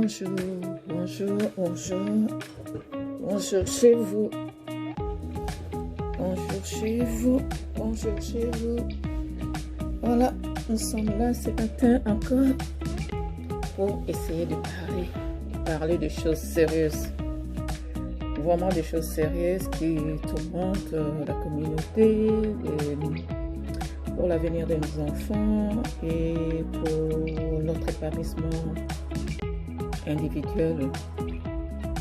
Bonjour, bonjour, bonjour. Bonjour chez vous. Bonjour chez vous. Bonjour chez vous. Voilà, nous sommes là ce matin encore pour essayer de parler de choses sérieuses. Vraiment des choses sérieuses qui tourmentent la communauté, pour l'avenir de nos enfants et pour notre épanouissement individuel.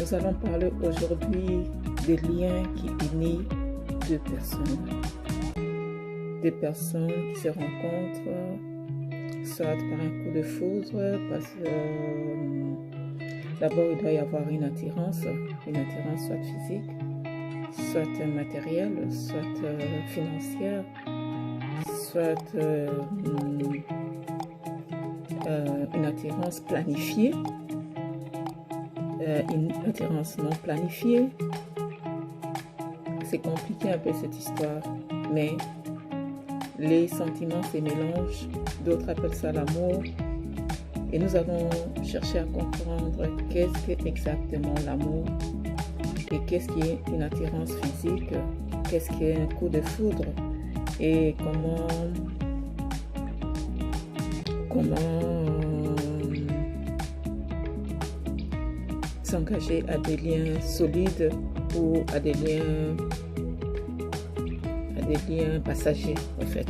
Nous allons parler aujourd'hui des liens qui unissent deux personnes. Des personnes qui se rencontrent, soit par un coup de foudre, parce que d'abord il doit y avoir une attirance soit physique, soit matérielle, soit financière, soit une attirance planifiée, une attirance non planifiée. C'est compliqué un peu cette histoire, mais les sentiments se mélangent, d'autres appellent ça l'amour, et nous allons chercher à comprendre qu'est-ce qu'est exactement l'amour, et qu'est-ce qui est une attirance physique, qu'est-ce qui est un coup de foudre, et comment s'engager à des liens solides ou à des liens passagers en fait,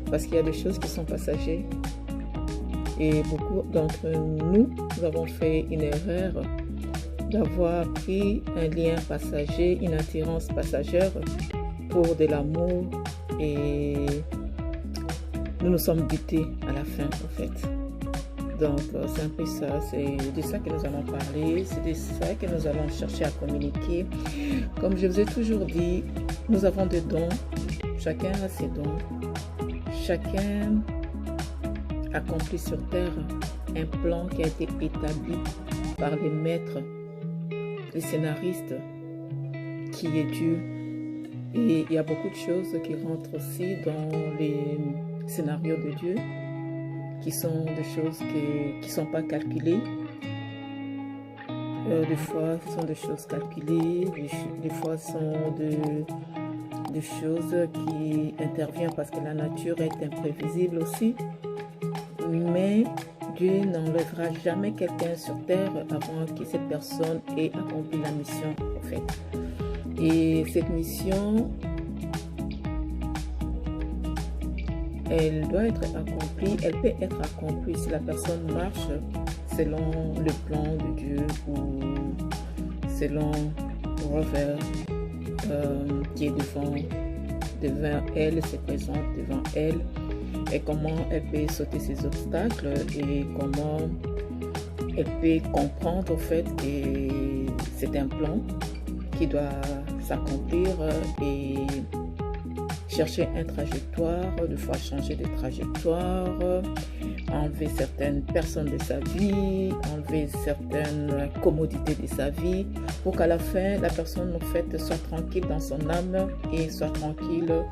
parce qu'il y a des choses qui sont passagères et beaucoup d'entre nous avons fait une erreur d'avoir pris un lien passager, une attirance passagère pour de l'amour, et nous nous sommes butés à la fin en fait. Donc c'est un peu ça, c'est de ça que nous allons parler, c'est de ça que nous allons chercher à communiquer. Comme je vous ai toujours dit, nous avons des dons, chacun a ses dons, chacun accomplit sur terre un plan qui a été établi par les maîtres, les scénaristes, qui est Dieu. Et il y a beaucoup de choses qui rentrent aussi dans les scénarios de Dieu, qui sont des choses qui ne sont pas calculées. Des fois, ce sont des choses calculées, des fois, ce sont des choses qui interviennent parce que la nature est imprévisible aussi. Mais Dieu n'enlèvera jamais quelqu'un sur terre avant que cette personne ait accompli la mission, en fait. Et cette mission, elle doit être accomplie, elle peut être accomplie si la personne marche selon le plan de Dieu ou selon Robert qui est devant elle, se présente devant elle, et comment elle peut sauter ses obstacles et comment elle peut comprendre au fait que c'est un plan qui doit s'accomplir et chercher une trajectoire, de fois changer de trajectoire, enlever certaines personnes de sa vie, enlever certaines commodités de sa vie, pour qu'à la fin, la personne en fait soit tranquille dans son âme et soit tranquille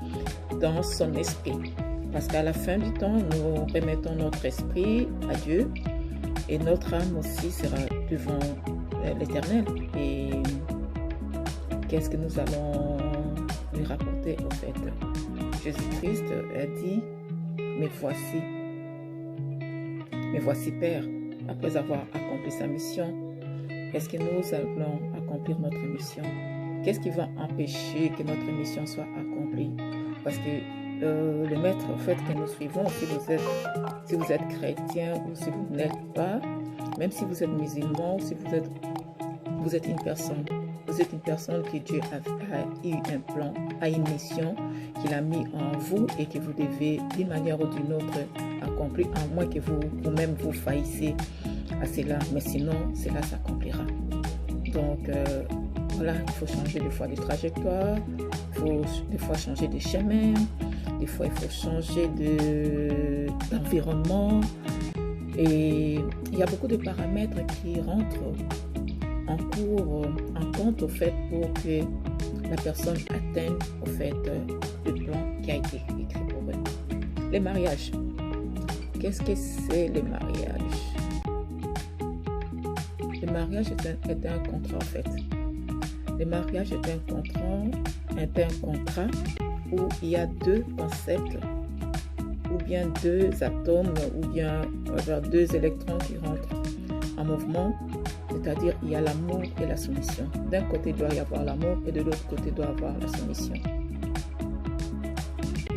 dans son esprit. Parce qu'à la fin du temps, nous remettons notre esprit à Dieu et notre âme aussi sera devant l'Éternel. Et qu'est-ce que nous allons lui rapporter au fait? Jésus-Christ a dit, mais voici Père, après avoir accompli sa mission, est-ce que nous allons accomplir notre mission? Qu'est-ce qui va empêcher que notre mission soit accomplie? Parce que le maître en fait que nous suivons, si vous êtes chrétien ou si vous n'êtes pas, même si vous êtes musulman ou si vous êtes une personne, que Dieu a eu un plan, a une mission qu'il a mis en vous et que vous devez d'une manière ou d'une autre accomplir, à moins que vous-même vous faillissez à cela, mais sinon cela s'accomplira. Donc voilà, il faut changer des fois de trajectoire, il faut des fois changer de chemin, des fois il faut changer d'environnement, et il y a beaucoup de paramètres qui rentrent en compte au fait pour que la personne atteigne au fait le plan qui a été écrit pour eux. Les mariages. Qu'est-ce que c'est les mariages? Le mariage est un contrat en fait. Le mariage est un contrat où il y a deux concepts, ou bien deux atomes, ou bien deux électrons qui rentrent en mouvement, c'est-à-dire il y a l'amour et la soumission. D'un côté, il doit y avoir l'amour et de l'autre côté, il doit y avoir la soumission.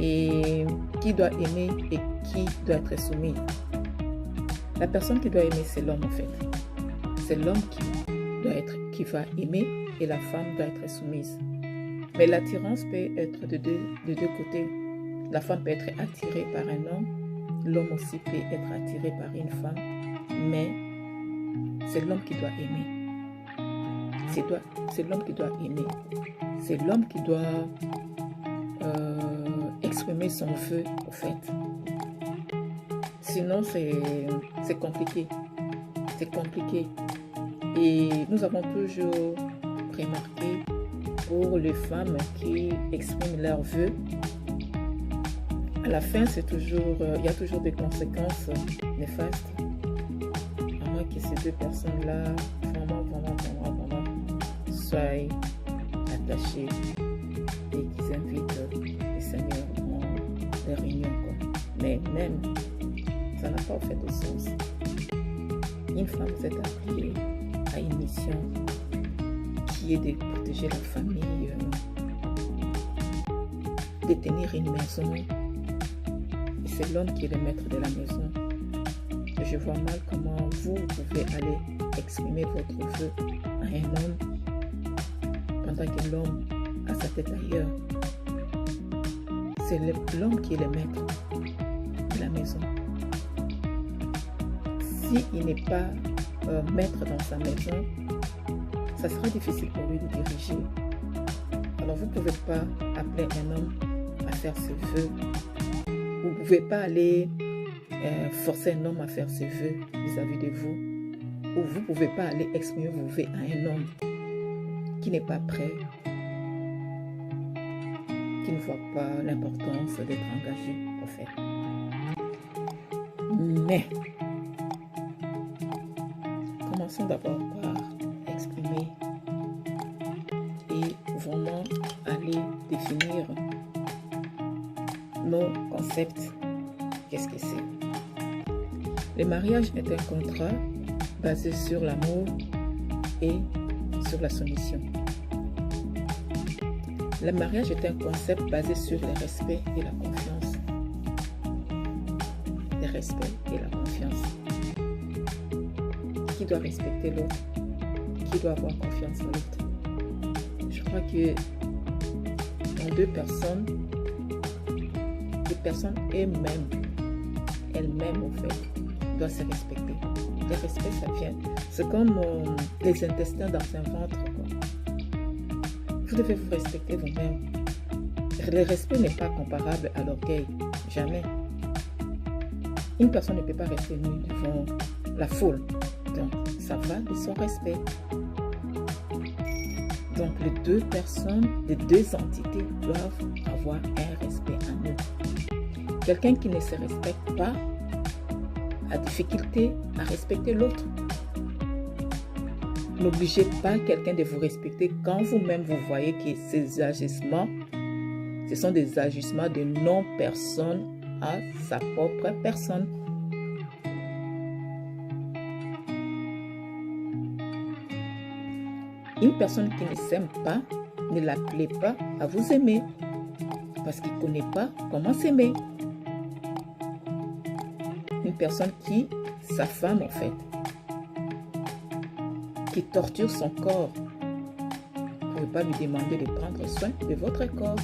Et qui doit aimer et qui doit être soumis? La personne qui doit aimer, c'est l'homme en fait. C'est l'homme qui va aimer et la femme doit être soumise. Mais l'attirance peut être de deux côtés. La femme peut être attirée par un homme, l'homme aussi peut être attiré par une femme, mais c'est l'homme qui doit aimer. C'est l'homme qui doit aimer. C'est l'homme qui doit exprimer son vœu, au fait. Sinon, c'est compliqué. C'est compliqué. Et nous avons toujours remarqué pour les femmes qui expriment leurs vœux, à la fin, il y a toujours des conséquences néfastes. À moins que ces deux personnes-là vraiment soient attachées et qu'ils invitent les seigneurs dans les réunions. Mais même, ça n'a pas fait de sens. Une femme s'est appelée à une mission qui est de protéger la famille, de tenir une maison. Et c'est l'homme qui est le maître de la maison. Je vois mal comment vous pouvez aller exprimer votre vœu à un homme pendant que l'homme a sa tête ailleurs. C'est l'homme qui est le maître de la maison. S'il n'est pas maître dans sa maison, ça sera difficile pour lui de diriger. Alors vous ne pouvez pas appeler un homme à faire ses vœux. Vous ne pouvez pas aller forcer un homme à faire ses vœux vis-à-vis de vous. Ou vous ne pouvez pas aller exprimer vos vœux à un homme qui n'est pas prêt, qui ne voit pas l'importance d'être engagé au fait. Mais commençons d'abord par exprimer et vraiment aller définir nos concepts. Qu'est-ce que c'est? Le mariage est un contrat basé sur l'amour et sur la soumission. Le mariage est un concept basé sur le respect et la confiance. Le respect et la confiance. Qui doit respecter l'autre? Qui doit avoir confiance en l'autre? Je crois que dans deux personnes, les personnes elles-mêmes en fait, doivent se respecter. Le respect, ça vient. C'est comme les intestins dans un ventre, quoi. Vous devez vous respecter vous-même. Le respect n'est pas comparable à l'orgueil. Jamais. Une personne ne peut pas rester nue devant la foule. Donc, ça va de son respect. Donc, les deux personnes, les deux entités doivent avoir un respect en eux. Quelqu'un qui ne se respecte pas a difficulté à respecter l'autre. N'obligez pas quelqu'un de vous respecter quand vous-même vous voyez que ces agissements, ce sont des agissements de non-personne à sa propre personne. Une personne qui ne s'aime pas, ne l'appelez pas à vous aimer, parce qu'il ne connaît pas comment s'aimer. Une personne qui, sa femme en fait, qui torture son corps, vous ne pouvez pas lui demander de prendre soin de votre corps.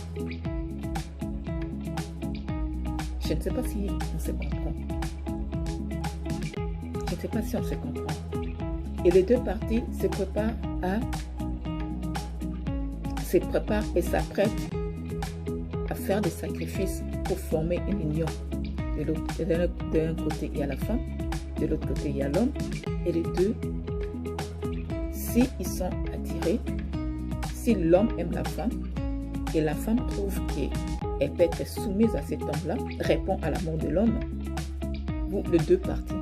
Je ne sais pas si on se comprend. Je ne sais pas si on se comprend. Et les deux parties se préparent et s'apprêtent à faire des sacrifices pour former une union. D'un côté, il y a la femme, de l'autre côté, il y a l'homme. Et les deux, s'ils sont attirés, si l'homme aime la femme, et la femme trouve qu'elle peut être soumise à cet homme-là, répond à l'amour de l'homme, vous, les deux parties,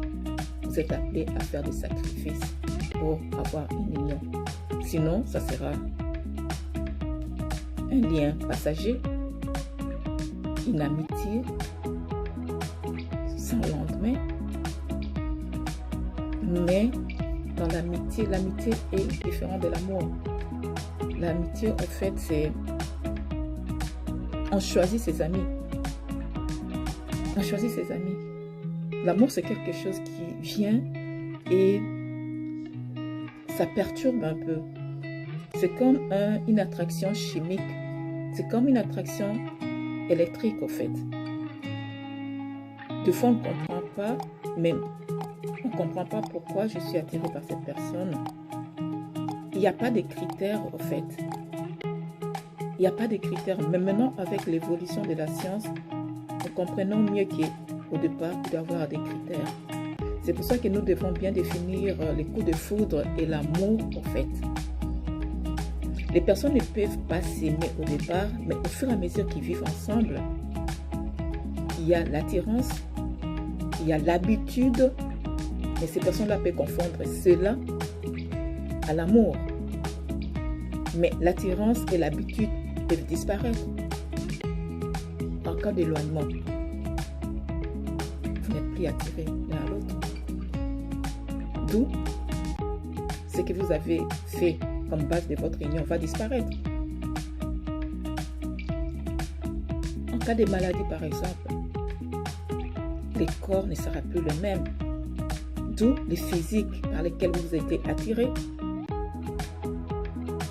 vous êtes appelés à faire des sacrifices pour avoir une union. Sinon, ça sera un lien passager, une amitié sans lendemain. Mais dans l'amitié, l'amitié est différente de l'amour. L'amitié, en fait, c'est... On choisit ses amis. On choisit ses amis. L'amour, c'est quelque chose qui vient et ça perturbe un peu. C'est comme une attraction chimique. C'est comme une attraction électrique, en fait. Des fois, on ne comprend pas, mais on ne comprend pas pourquoi je suis attirée par cette personne. Il n'y a pas de critères, en fait. Il n'y a pas de critères. Mais maintenant, avec l'évolution de la science, nous comprenons mieux qu'au départ, il doit y avoir des critères. C'est pour ça que nous devons bien définir les coups de foudre et l'amour, en fait. Les personnes ne peuvent pas s'aimer au départ, mais au fur et à mesure qu'ils vivent ensemble, il y a l'attirance, il y a l'habitude, mais ces personnes-là peuvent confondre cela à l'amour. Mais l'attirance et l'habitude peuvent disparaître en cas d'éloignement. Vous n'êtes plus attiré l'un à l'autre. D'où ce que vous avez fait comme base de votre union va disparaître. En cas de maladie, par exemple, le corps ne sera plus le même. D'où les physiques par lesquels vous avez été attirés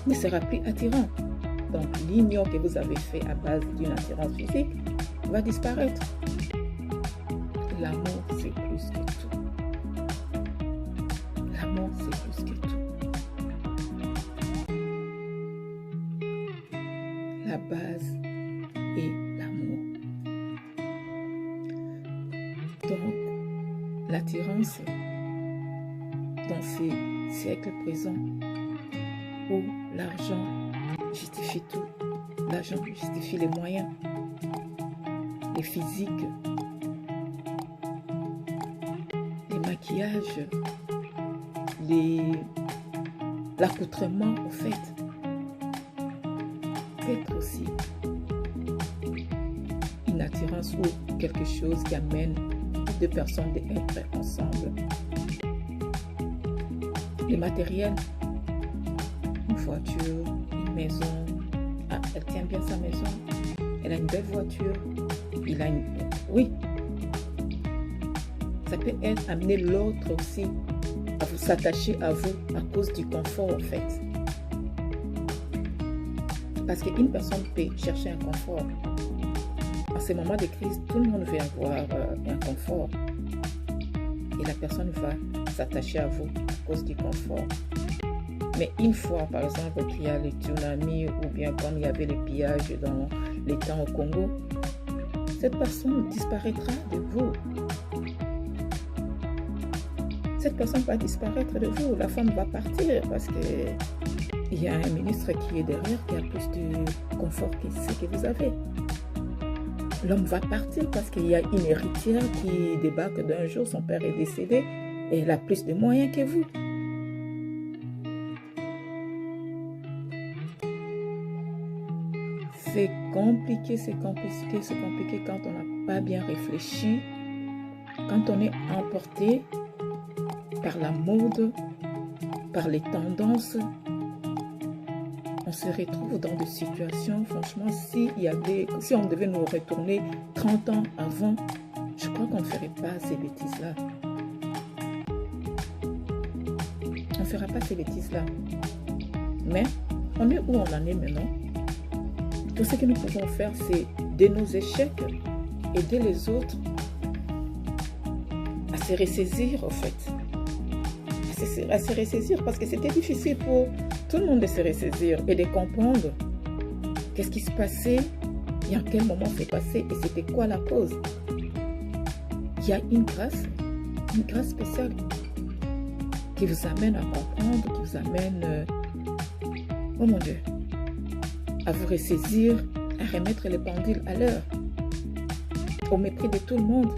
ne sera plus attirant. Donc, l'union que vous avez fait à base d'une attirance physique va disparaître. L'amour, c'est plus que tout. L'amour, c'est plus que tout. La base est l'amour. Donc, l'attirance dans ces siècles présents où l'argent justifie tout, l'argent justifie les moyens, les physiques, les maquillages, l'accoutrement, au fait, peut-être aussi une attirance ou quelque chose qui amène deux personnes d'être ensemble. Les matériels, une voiture, une maison. Ah, elle tient bien sa maison. Elle a une belle voiture. Il a une... Oui. Ça peut être amener l'autre aussi à vous s'attacher à vous à cause du confort, en fait. Parce qu'une personne peut chercher un confort. En ces moments de crise, tout le monde veut avoir un confort. Et la personne va s'attacher à vous à cause du confort. Mais une fois, par exemple, qu'il y a les tsunamis ou bien comme il y avait les pillages dans les temps au Congo, cette personne disparaîtra de vous. Cette personne va disparaître de vous. La femme va partir parce qu'il y a un ministre qui est derrière qui a plus de confort que ce que vous avez. L'homme va partir parce qu'il y a une héritière qui débarque d'un jour, son père est décédé et elle a plus de moyens que vous. C'est compliqué quand on n'a pas bien réfléchi, quand on est emporté par la mode, par les tendances. On se retrouve dans des situations, franchement, si on devait nous retourner 30 ans avant, je crois qu'on ne ferait pas ces bêtises-là. On ne fera pas ces bêtises-là. Mais on est où on en est maintenant. Tout ce que nous pouvons faire, c'est de nos échecs, aider les autres à se ressaisir, en fait. À se ressaisir, parce que c'était difficile pour tout le monde de se ressaisir et de comprendre qu'est-ce qui se passait et en quel moment c'est passé et c'était quoi la cause. Il y a une grâce spéciale qui vous amène à comprendre, qui vous amène, oh mon Dieu, à vous ressaisir, à remettre les pendules à l'heure, au mépris de tout le monde.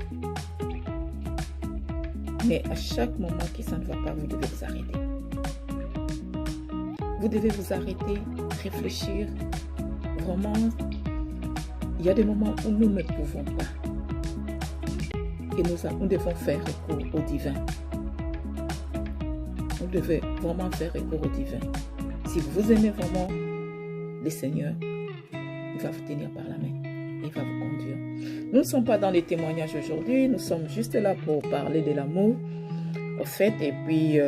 Mais à chaque moment que ça ne va pas, vous devez vous arrêter. vous devez vous arrêter, réfléchir. Vraiment, il y a des moments où nous ne pouvons pas. Et nous devons faire recours au divin. Vous devez vraiment faire recours au divin. Si vous aimez vraiment le Seigneur, il va vous tenir par la main. Il va vous conduire. Nous ne sommes pas dans les témoignages aujourd'hui. Nous sommes juste là pour parler de l'amour. Au fait, et puis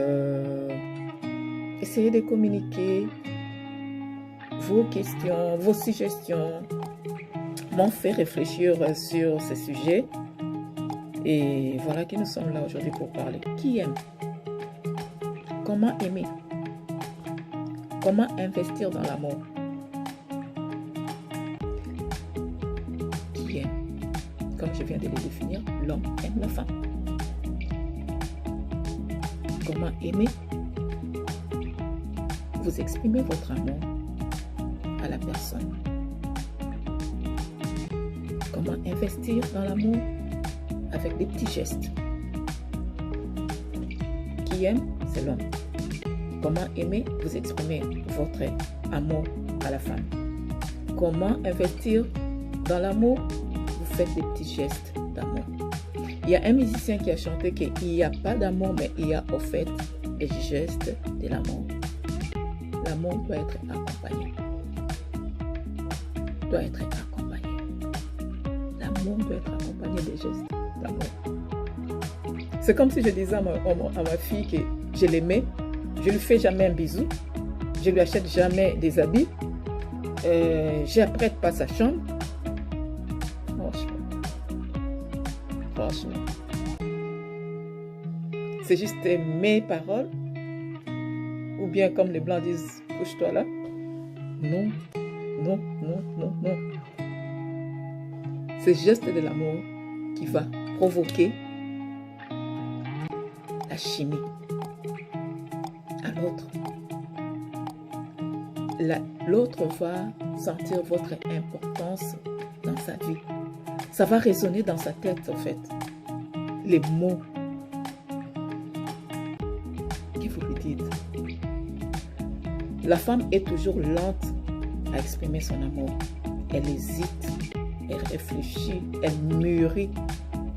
essayez de communiquer vos questions, vos suggestions. M'ont fait réfléchir sur ce sujet. Et voilà que nous sommes là aujourd'hui pour parler. Qui aime? Comment aimer? Comment investir dans l'amour? Qui aime? Comme je viens de le définir, l'homme aime la femme. Comment aimer? Vous exprimez votre amour à la personne. Comment investir dans l'amour? Avec des petits gestes. Qui aime? C'est l'homme. Comment aimer? Vous exprimez votre amour à la femme. Comment investir dans l'amour? Vous faites des petits gestes d'amour. Il y a un musicien qui a chanté qu'il n'y a pas d'amour, mais il y a au fait des gestes de l'amour. L'amour doit être accompagné. Doit être accompagné. L'amour doit être accompagné des gestes d'amour. C'est comme si je disais à ma fille que je l'aimais, je ne lui fais jamais un bisou, je ne lui achète jamais des habits, je n'apprête pas sa chambre. Franchement. C'est juste mes paroles, ou bien comme les Blancs disent, couche-toi là. Non, non, non, non, non. C'est juste de l'amour qui va provoquer la chimie à l'autre. L'autre va sentir votre importance dans sa vie. Ça va résonner dans sa tête, en fait. Les mots que vous lui dites. La femme est toujours lente à exprimer son amour. Elle hésite, elle réfléchit, elle mûrit.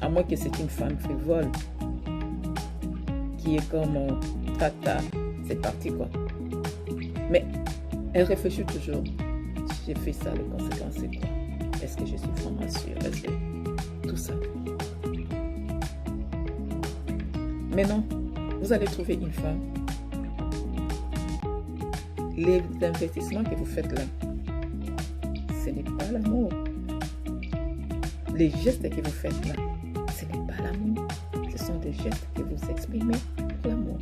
À moins que c'est une femme frivole qui est comme tata, c'est parti quoi. Mais elle réfléchit toujours. J'ai fait ça, les conséquences c'est quoi? Est-ce que je suis vraiment sûre? Est-ce que tout ça? Mais non, vous allez trouver une femme. Les investissements que vous faites là, ce n'est pas l'amour. Les gestes que vous faites là, ce n'est pas l'amour. Ce sont des gestes que vous exprimez pour l'amour.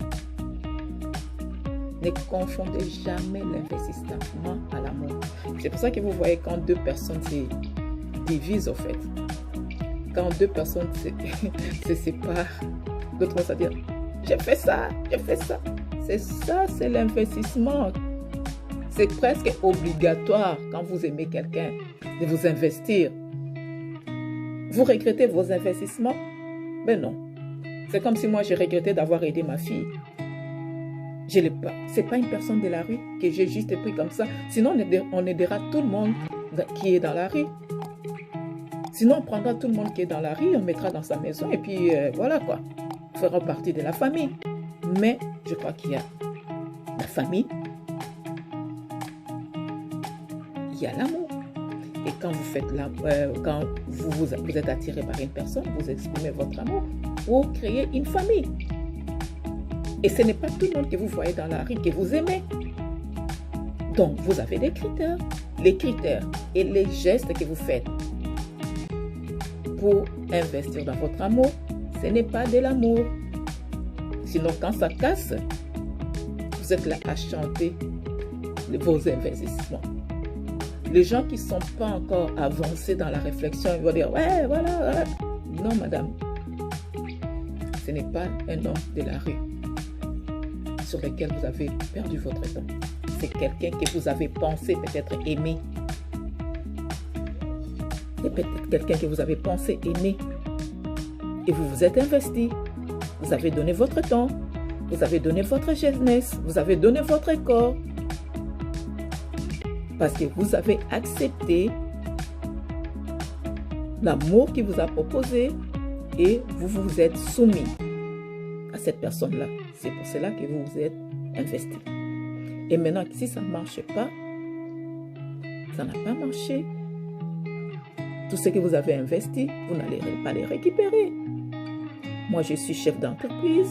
Ne confondez jamais l'investissement à l'amour. C'est pour ça que vous voyez quand deux personnes se divisent au fait. Quand deux personnes se séparent, d'autres vont se dire, j'ai fait ça, j'ai fait ça. C'est ça, c'est l'investissement. C'est presque obligatoire quand vous aimez quelqu'un de vous investir. Vous regrettez vos investissements? Ben non. C'est comme si moi, j'ai regretté d'avoir aidé ma fille. Ce n'est pas une personne de la rue que j'ai juste pris comme ça. Sinon, on aidera tout le monde qui est dans la rue. Sinon, on prendra tout le monde qui est dans la rue, on mettra dans sa maison et puis voilà quoi. On fera partie de la famille. Mais je crois qu'il y a la famille. Il y a l'amour. Et quand vous faites quand vous êtes attiré par une personne, vous exprimez votre amour pour créer une famille. Et ce n'est pas tout le monde que vous voyez dans la rue que vous aimez. Donc, vous avez des critères. Les critères et les gestes que vous faites pour investir dans votre amour, ce n'est pas de l'amour. Sinon, quand ça casse, vous êtes là à chanter vos investissements. Les gens qui ne sont pas encore avancés dans la réflexion, ils vont dire, ouais, voilà. Non, madame. Ce n'est pas un homme de la rue sur lequel vous avez perdu votre temps. C'est quelqu'un que vous avez pensé peut-être aimer. C'est peut-être quelqu'un que vous avez pensé aimer. Et vous vous êtes investi. Vous avez donné votre temps. Vous avez donné votre jeunesse. Vous avez donné votre corps. Parce que vous avez accepté l'amour qu'il vous a proposé et vous vous êtes soumis à cette personne-là. C'est pour cela que vous vous êtes investi. Et maintenant, si ça ne marche pas, ça n'a pas marché. Tout ce que vous avez investi, vous n'allez pas les récupérer. Moi, je suis chef d'entreprise.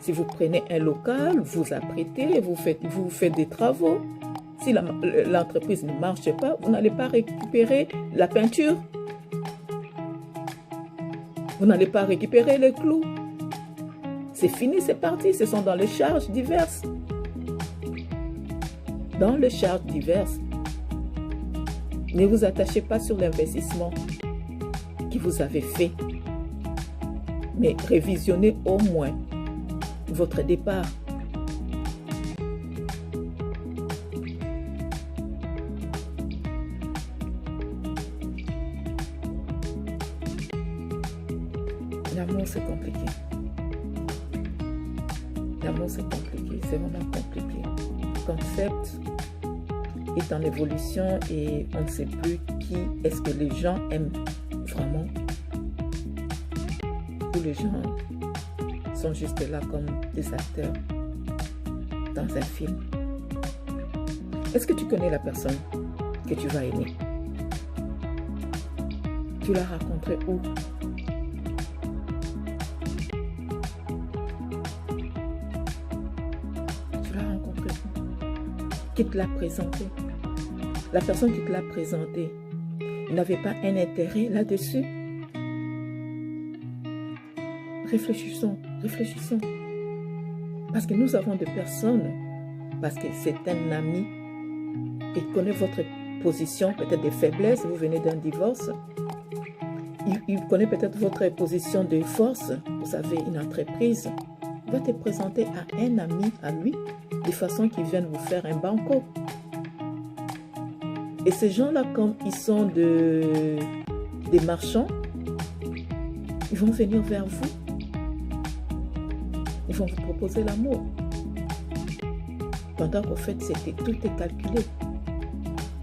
Si vous prenez un local, vous apprêtez, vous faites des travaux. Si l'entreprise ne marche pas, vous n'allez pas récupérer la peinture. Vous n'allez pas récupérer les clous. C'est fini, c'est parti. Ce sont dans les charges diverses. Dans les charges diverses. Ne vous attachez pas sur l'investissement que vous avez fait. Mais révisionnez au moins votre départ. L'amour, c'est compliqué. L'amour, c'est compliqué. C'est vraiment compliqué. Le concept est en évolution et on ne sait plus qui est-ce que les gens aiment vraiment. Ou les gens sont juste là comme des acteurs dans un film. Est-ce que tu connais la personne que tu vas aimer? Tu l'as rencontrée où? Tu l'as rencontrée où? Qui te l'a présenté? La personne qui te l'a présenté, il n'avait pas un intérêt là-dessus? Réfléchissons, réfléchissons. Parce que nous avons des personnes, parce que c'est un ami, il connaît votre position, peut-être des faiblesses, vous venez d'un divorce, il connaît peut-être votre position de force, vous avez une entreprise, il va te présenter à un ami, à lui, de façon qu'il vienne vous faire un banco. Et ces gens-là, comme ils sont des marchands, ils vont venir vers vous. Ils vont vous proposer l'amour. Pendant qu'en fait, tout est calculé.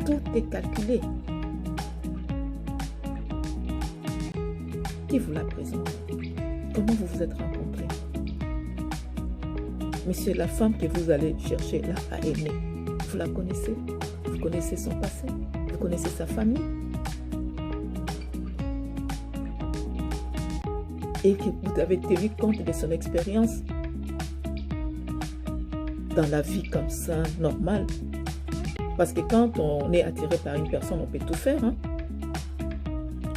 Tout est calculé. Qui vous l'a présenté? Comment vous vous êtes rencontrés? Monsieur, la femme que vous allez chercher là à aimer, vous la connaissez? Vous connaissez son passé? Vous connaissez sa famille? Et que vous avez tenu compte de son expérience dans la vie comme ça, normale. Parce que quand on est attiré par une personne, on peut tout faire. Hein?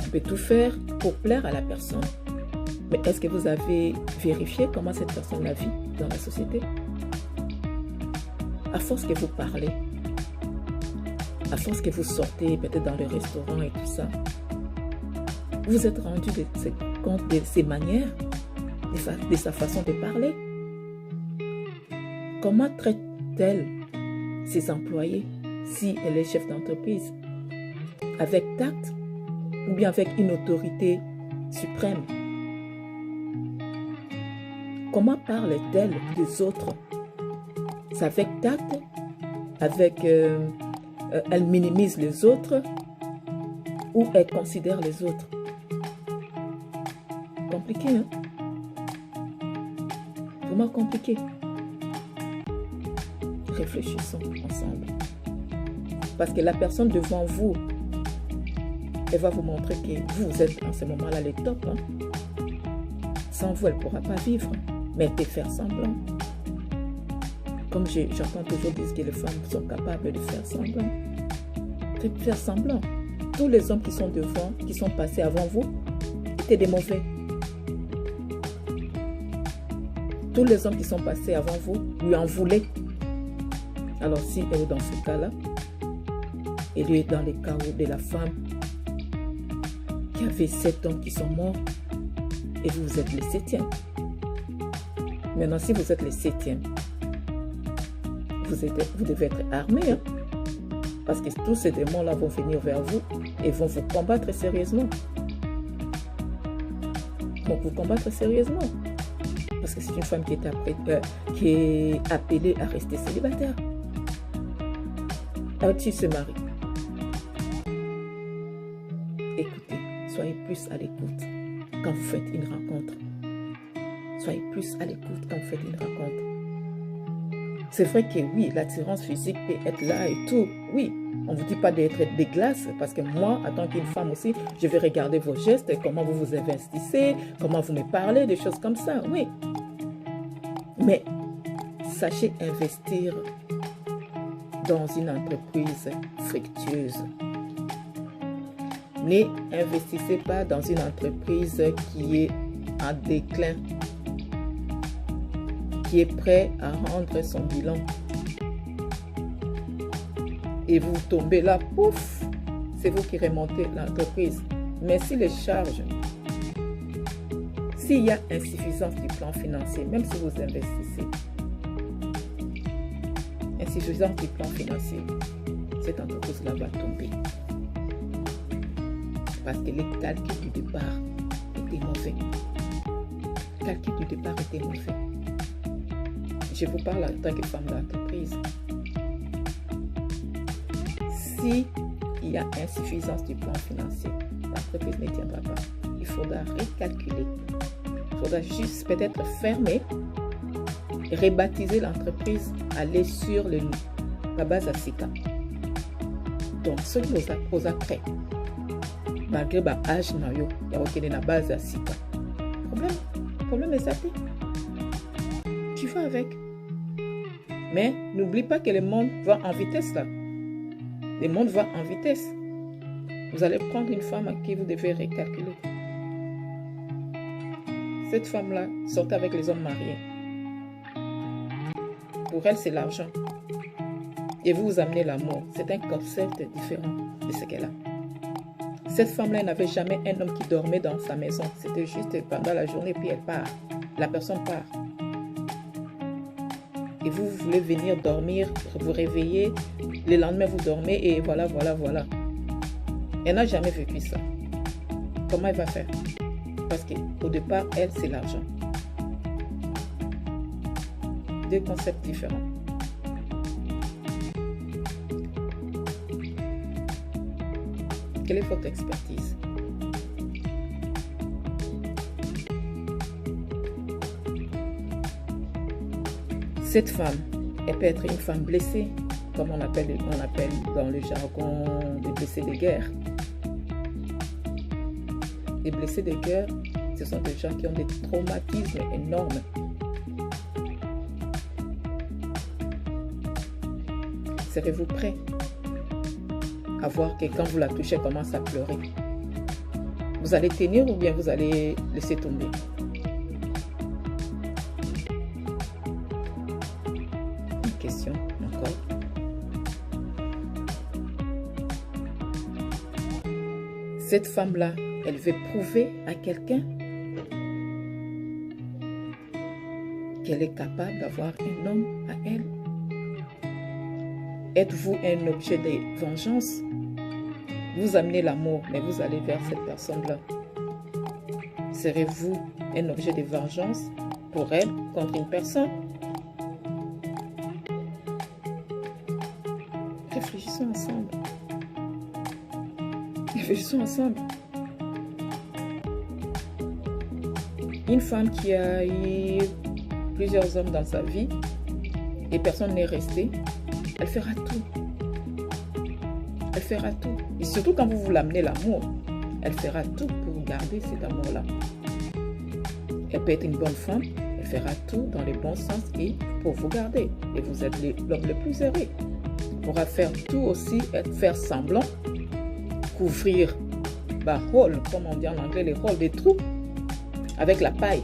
On peut tout faire pour plaire à la personne. Mais est-ce que vous avez vérifié comment cette personne la vit dans la société? À force que vous parlez, à force que vous sortez peut-être dans les restaurants et tout ça, vous êtes rendu compte de ses manières, de sa façon de parler. Comment traite-t-elle ses employés si elle est chef d'entreprise? Avec tact ou bien avec une autorité suprême? Comment parle-t-elle des autres? C'est avec tact? Elle minimise les autres ou elle considère les autres? Compliqué, hein? Vraiment compliqué. Réfléchissons ensemble. Parce que la personne devant vous, elle va vous montrer que vous êtes en ce moment-là les top. Hein? Sans vous, elle ne pourra pas vivre. Mais elle peut faire semblant. Comme j'entends toujours dire que les femmes sont capables de faire semblant. De faire semblant. Tous les hommes qui sont devant, qui sont passés avant vous, étaient des mauvais. Tous les hommes qui sont passés avant vous lui en voulaient. Alors si elle est dans ce cas-là, elle est dans les cas de la femme qui avait 7 hommes qui sont morts et vous êtes le 7e. Maintenant, si vous êtes le 7e, vous devez être armé. Hein? Parce que tous ces démons-là vont venir vers vous et vont vous combattre sérieusement. Vont vous combattre sérieusement. Parce que c'est une femme qui est appelée à rester célibataire. Alors, tu se maries. soyez plus à l'écoute quand vous faites une rencontre. Soyez plus à l'écoute quand vous faites une rencontre. C'est vrai que oui, l'attirance physique peut être là et tout. Oui, on ne vous dit pas d'être des glaces parce que moi, en tant qu'une femme aussi, je vais regarder vos gestes, comment vous vous investissez, comment vous me parlez, des choses comme ça, oui. Mais sachez investir dans une entreprise fructueuse. N'investissez pas dans une entreprise qui est en déclin, qui est prêt à rendre son bilan. Et vous tombez là, pouf, c'est vous qui remontez l'entreprise. Mais si les charges, s'il y a insuffisance du plan financier, même si vous investissez, insuffisance du plan financier, cette entreprise-là va tomber. Parce que les calculs du départ étaient mauvais. Les calculs du départ étaient mauvais. Je vous parle en tant que femme d'entreprise. Si il y a insuffisance du plan financier, l'entreprise ne tiendra pas. Il faudra recalculer. Il faudra juste peut-être fermer, rebaptiser l'entreprise, aller sur la base à SICA. Donc, ceux qui vous après, malgré l'âge, il y a aucune base à SICA. Problème est zapé. Tu vas avec. Mais n'oublie pas que le monde va en vitesse là. Le monde va en vitesse. Vous allez prendre une femme à qui vous devez recalculer. Cette femme-là sort avec les hommes mariés. Pour elle, c'est l'argent. Et vous vous amenez l'amour. C'est un concept différent de ce qu'elle a. Cette femme-là n'avait jamais un homme qui dormait dans sa maison. C'était juste pendant la journée, puis elle part. La personne part. Et vous voulez venir dormir, vous réveiller, le lendemain vous dormez et voilà. Elle n'a jamais vécu ça. Comment elle va faire? Parce qu'au départ, elle, c'est l'argent. Deux concepts différents. Quelle est votre expertise? Cette femme, elle peut être une femme blessée, comme on appelle dans le jargon des blessés de guerre. Les blessés de guerre, ce sont des gens qui ont des traumatismes énormes. Serez-vous prêt à voir que quand vous la touchez, elle commence à pleurer? Vous allez tenir ou bien vous allez laisser tomber? Une question encore. Cette femme-là, elle veut prouver à quelqu'un qu'elle est capable d'avoir un homme à elle. Êtes-vous un objet de vengeance? Vous amenez l'amour, mais vous allez vers cette personne-là. Serez-vous un objet de vengeance pour elle contre une personne? Réfléchissons ensemble. Réfléchissons ensemble. Une femme qui a eu plusieurs hommes dans sa vie et personne n'est resté, elle fera tout. Elle fera tout. Et surtout quand vous l'amenez l'amour, elle fera tout pour garder cet amour-là. Elle peut être une bonne femme, elle fera tout dans le bon sens et pour vous garder. Et vous êtes l'homme le plus heureux. Elle pourra faire tout aussi, faire semblant, couvrir, rôle, comme on dit en anglais, les rôles des trous, avec la paille.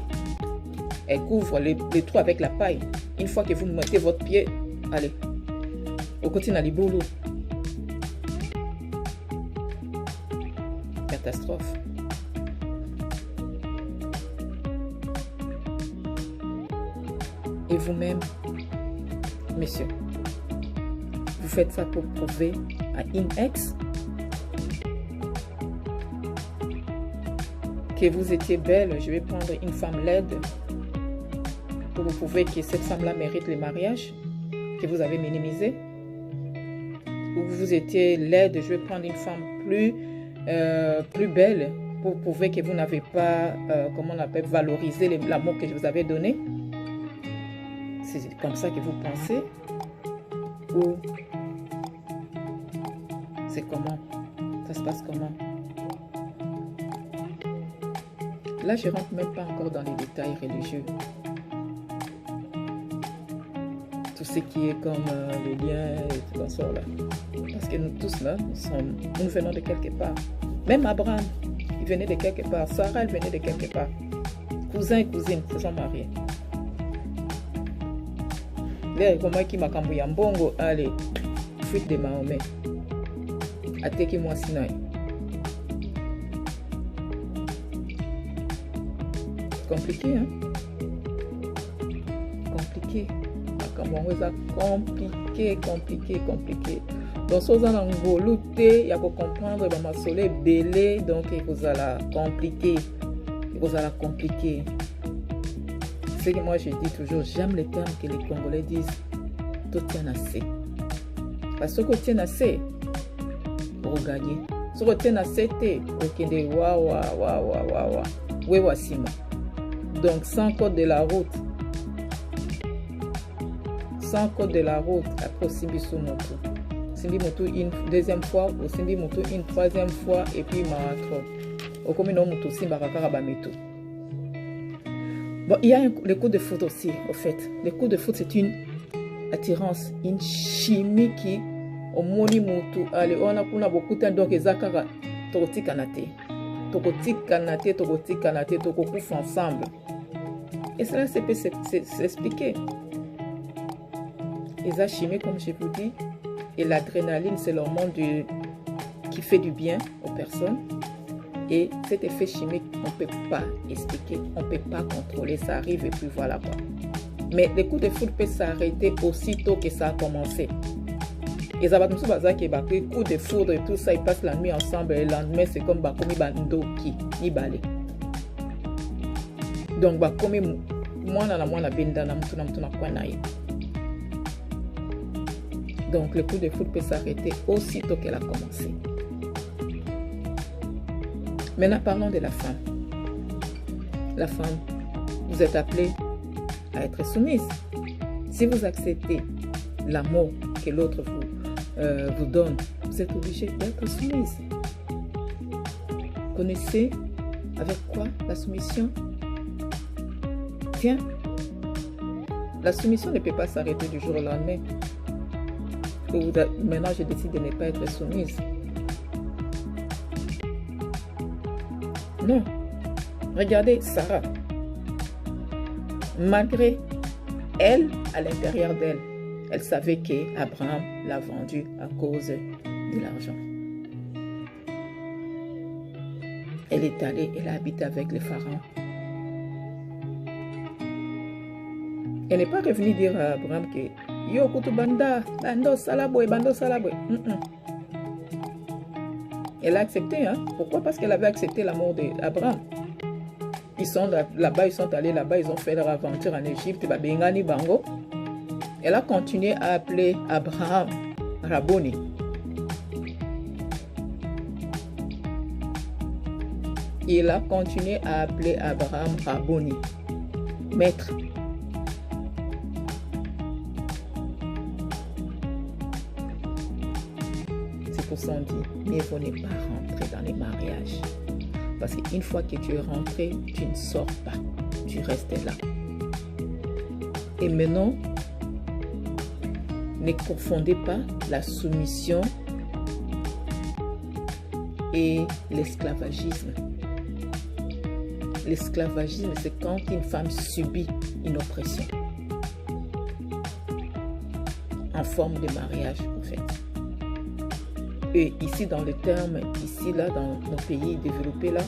Elle couvre les trous avec la paille. Une fois que vous mettez votre pied, allez, au côté dans les boulots. Catastrophe. Et vous-même, messieurs, vous faites ça pour prouver à une ex que vous étiez belle. Je vais prendre une femme laide pour vous prouver que cette femme-là mérite le mariage que vous avez minimisé. Ou vous étiez laide, je vais prendre une femme plus belle pour prouver que vous n'avez pas, comment on appelle, valorisé l'amour que je vous avais donné? C'est comme ça que vous pensez? Ou c'est comment? Ça se passe comment? Là, je ne rentre même pas encore dans les détails religieux. Tout ce qui est comme le lien et tout ça là. Parce que nous tous là, nous venons de quelque part. Même Abraham, il venait de quelque part. Sarah, elle venait de quelque part. Cousin et cousine se sont mariés. Là, comment qui m'a cambié en bongo, allez, fuite de Mahomet. Ateki moi Sinaï. Compliqué, hein? Compliqué. Compliqué. Donc, si vous avez un gros il y a comprendre que ma soleil belé, donc vous allez compliquer. C'est que moi je dis toujours, j'aime les termes que les Congolais disent, tout tient assez. Parce que tout tient assez, pour gagner. Si vous tient assez, vous kende wa. Donc, sans code de la route. Sans code de la route, après Simbi Soumoto. Simbi Moto une deuxième fois, ou Simbi Moto une troisième fois, et puis Marathon. Au commun Moto Simba Kakarabameto. Bon, il y a le coup de foot aussi, au fait. Le coup de foot, c'est une attirance, une chimie qui, au moni Moto, allez, on a beaucoup de temps, donc, Ezakara, Tokoti Kanate, Tokokouf ensemble. Et cela, c'est peut s'expliquer. Les achimés, comme je vous dis, et l'adrénaline, c'est l'hormone qui fait du bien aux personnes. Et cet effet chimique, on ne peut pas expliquer, on ne peut pas contrôler, ça arrive et puis voilà quoi. Mais les coups de foudre peuvent s'arrêter aussitôt que ça a commencé. Et ça va nous dire que les coups de foudre et tout ça, ils passent la nuit ensemble et le lendemain, c'est comme Bakomi Bandoki, ni balé. Donc, Bakomi, moi, na benda, na kwa naï. Donc, le coup de foudre peut s'arrêter aussitôt qu'elle a commencé. Maintenant, parlons de la femme. La femme, vous êtes appelée à être soumise. Si vous acceptez l'amour que l'autre vous donne, vous êtes obligé d'être soumise. Connaissez avec quoi la soumission? Tiens, la soumission ne peut pas s'arrêter du jour au lendemain. Maintenant, je décide de ne pas être soumise. Non. Regardez Sarah. Malgré elle, à l'intérieur d'elle, elle savait qu'Abraham l'a vendu à cause de l'argent. Elle est allée, elle a habité avec les pharaons. Elle n'est pas revenue dire à Abraham que Yo kutubanda, bando salaboy. Elle a accepté, hein? Pourquoi? Parce qu'elle avait accepté l'amour d'Abraham. Ils sont là-bas, ils sont allés là-bas, ils ont fait leur aventure en Égypte, Bengani Bango. Elle a continué à appeler Abraham Rabboni. Il a continué à appeler Abraham Rabboni, maître. On dit, mais vous n'êtes pas rentré dans les mariages. Parce qu'une fois que tu es rentré, tu ne sors pas. Tu restes là. Et maintenant, ne confondez pas la soumission et l'esclavagisme. L'esclavagisme, c'est quand une femme subit une oppression. En forme de mariage, en fait. Et ici, dans le terme, ici, là, dans nos pays développés, là,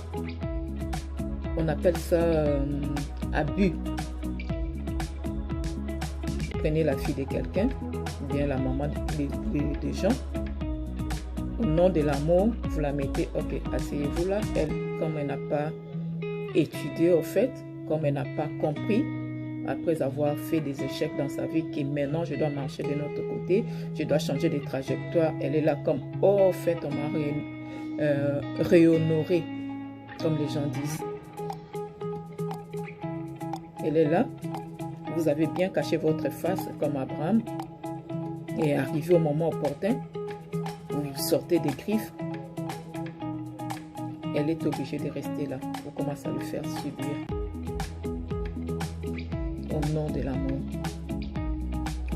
on appelle ça abus. Prenez la fille de quelqu'un, ou bien la maman de gens. Au nom de l'amour, vous la mettez, ok, asseyez-vous là. Elle, comme elle n'a pas étudié, au fait, comme elle n'a pas compris, après avoir fait des échecs dans sa vie, que maintenant je dois marcher de notre côté, je dois changer de trajectoire. Elle est là comme, oh, en fait, on m'a réhonoré. comme les gens disent. Elle est là. Vous avez bien caché votre face comme Abraham. Et arrivé au moment opportun, vous sortez des griffes. Elle est obligée de rester là. Vous commencez à le faire subir. Au nom de l'amour.